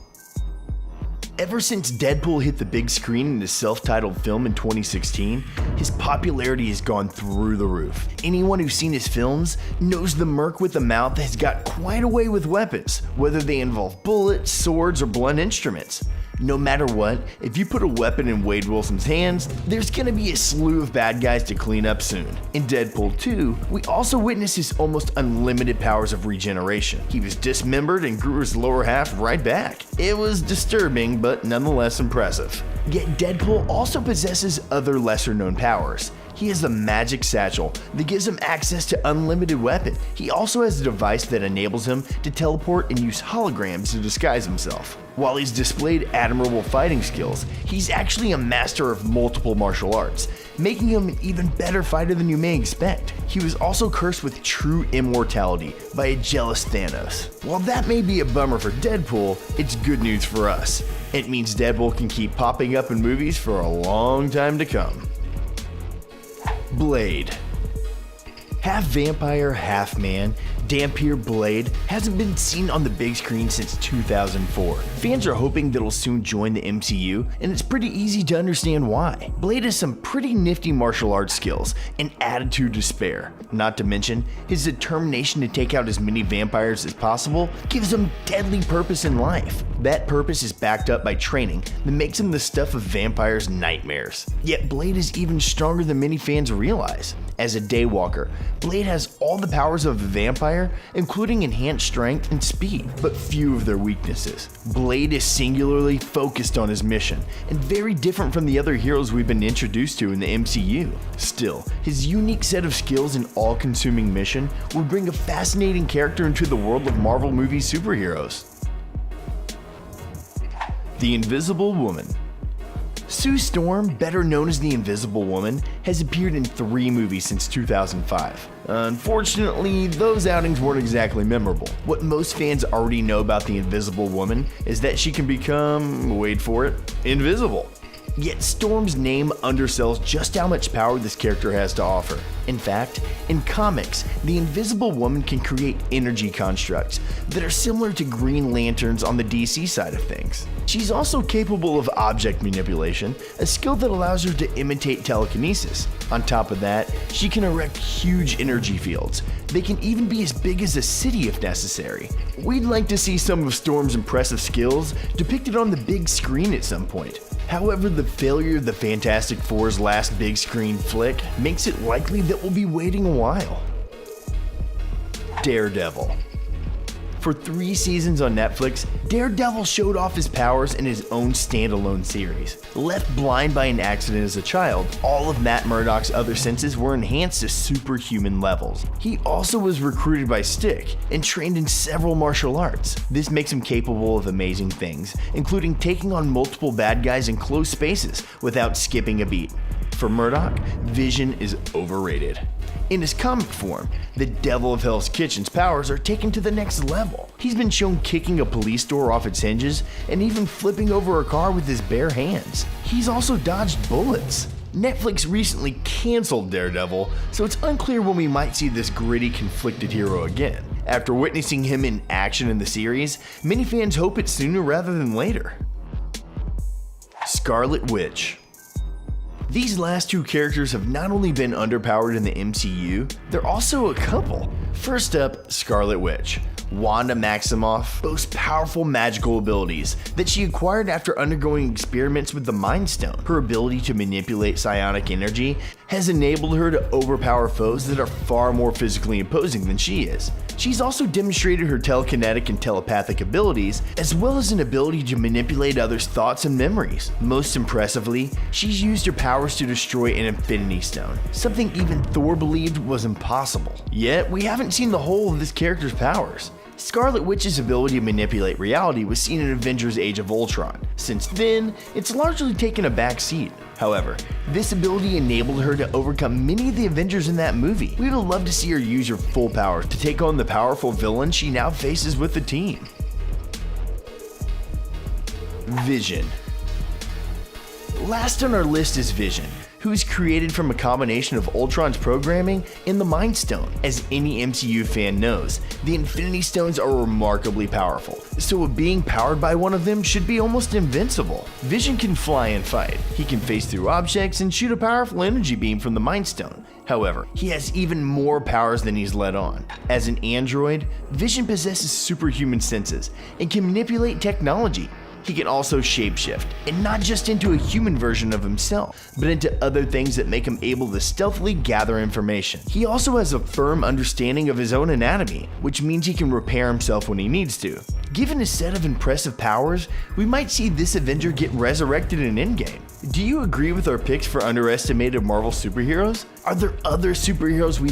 Speaker 3: Ever since Deadpool hit the big screen in his self-titled film in 2016, his popularity has gone through the roof. Anyone who's seen his films knows the merc with the mouth has got quite a way with weapons, whether they involve bullets, swords, or blunt instruments. No matter what, if you put a weapon in Wade Wilson's hands, there's gonna be a slew of bad guys to clean up soon. In Deadpool 2, we also witnessed his almost unlimited powers of regeneration. He was dismembered and grew his lower half right back. It was disturbing, but nonetheless impressive. Yet Deadpool also possesses other lesser known powers. He has the magic satchel that gives him access to unlimited weapons. He also has a device that enables him to teleport and use holograms to disguise himself. While he's displayed admirable fighting skills, he's actually a master of multiple martial arts, making him an even better fighter than you may expect. He was also cursed with true immortality by a jealous Thanos. While that may be a bummer for Deadpool, it's good news for us. It means Deadpool can keep popping up in movies for a long time to come. Blade. Half vampire, half man, Dampier Blade hasn't been seen on the big screen since 2004. Fans are hoping that it'll soon join the MCU, and it's pretty easy to understand why. Blade has some pretty nifty martial arts skills and attitude to spare. Not to mention, his determination to take out as many vampires as possible gives him deadly purpose in life. That purpose is backed up by training that makes him the stuff of vampires' nightmares. Yet Blade is even stronger than many fans realize. As a daywalker, Blade has all the powers of a vampire, including enhanced strength and speed, but few of their weaknesses. Blade is singularly focused on his mission, and very different from the other heroes we've been introduced to in the MCU. Still, his unique set of skills and all-consuming mission would bring a fascinating character into the world of Marvel movie superheroes. The Invisible Woman. Sue Storm, better known as the Invisible Woman, has appeared in 3 movies since 2005. Unfortunately, those outings weren't exactly memorable. What most fans already know about the Invisible Woman is that she can become, wait for it, invisible. Yet Storm's name undersells just how much power this character has to offer. In fact, in comics, the Invisible Woman can create energy constructs that are similar to Green Lanterns on the DC side of things. She's also capable of object manipulation, a skill that allows her to imitate telekinesis. On top of that, she can erect huge energy fields. They can even be as big as a city if necessary. We'd like to see some of Storm's impressive skills depicted on the big screen at some point. However, the failure of the Fantastic Four's last big screen flick makes it likely that we'll be waiting a while. Daredevil. For 3 seasons on Netflix, Daredevil showed off his powers in his own standalone series. Left blind by an accident as a child, all of Matt Murdock's other senses were enhanced to superhuman levels. He also was recruited by Stick and trained in several martial arts. This makes him capable of amazing things, including taking on multiple bad guys in close spaces without skipping a beat. For Murdock, Vision is overrated. In his comic form, the Devil of Hell's Kitchen's powers are taken to the next level. He's been shown kicking a police door off its hinges and even flipping over a car with his bare hands. He's also dodged bullets. Netflix recently canceled Daredevil, so it's unclear when we might see this gritty, conflicted hero again. After witnessing him in action in the series, many fans hope it's sooner rather than later. Scarlet Witch. These last 2 characters have not only been underpowered in the MCU, they're also a couple. First up, Scarlet Witch. Wanda Maximoff boasts powerful magical abilities that she acquired after undergoing experiments with the Mind Stone. Her ability to manipulate psionic energy has enabled her to overpower foes that are far more physically imposing than she is. She's also demonstrated her telekinetic and telepathic abilities, as well as an ability to manipulate others' thoughts and memories. Most impressively, she's used her powers to destroy an Infinity Stone, something even Thor believed was impossible. Yet, we haven't seen the whole of this character's powers. Scarlet Witch's ability to manipulate reality was seen in Avengers Age of Ultron. Since then, it's largely taken a back seat. However, this ability enabled her to overcome many of the Avengers in that movie. We would love to see her use her full powers to take on the powerful villain she now faces with the team. Vision. Last on our list is Vision, who is created from a combination of Ultron's programming and the Mind Stone. As any MCU fan knows, the Infinity Stones are remarkably powerful, so being powered by one of them should be almost invincible. Vision can fly and fight, he can phase through objects and shoot a powerful energy beam from the Mind Stone. However, he has even more powers than he's let on. As an android, Vision possesses superhuman senses and can manipulate technology. He can also shapeshift, and not just into a human version of himself, but into other things that make him able to stealthily gather information. He also has a firm understanding of his own anatomy, which means he can repair himself when he needs to. Given his set of impressive powers, we might see this Avenger get resurrected in Endgame. Do you agree with our picks for underestimated Marvel superheroes? Are there other superheroes we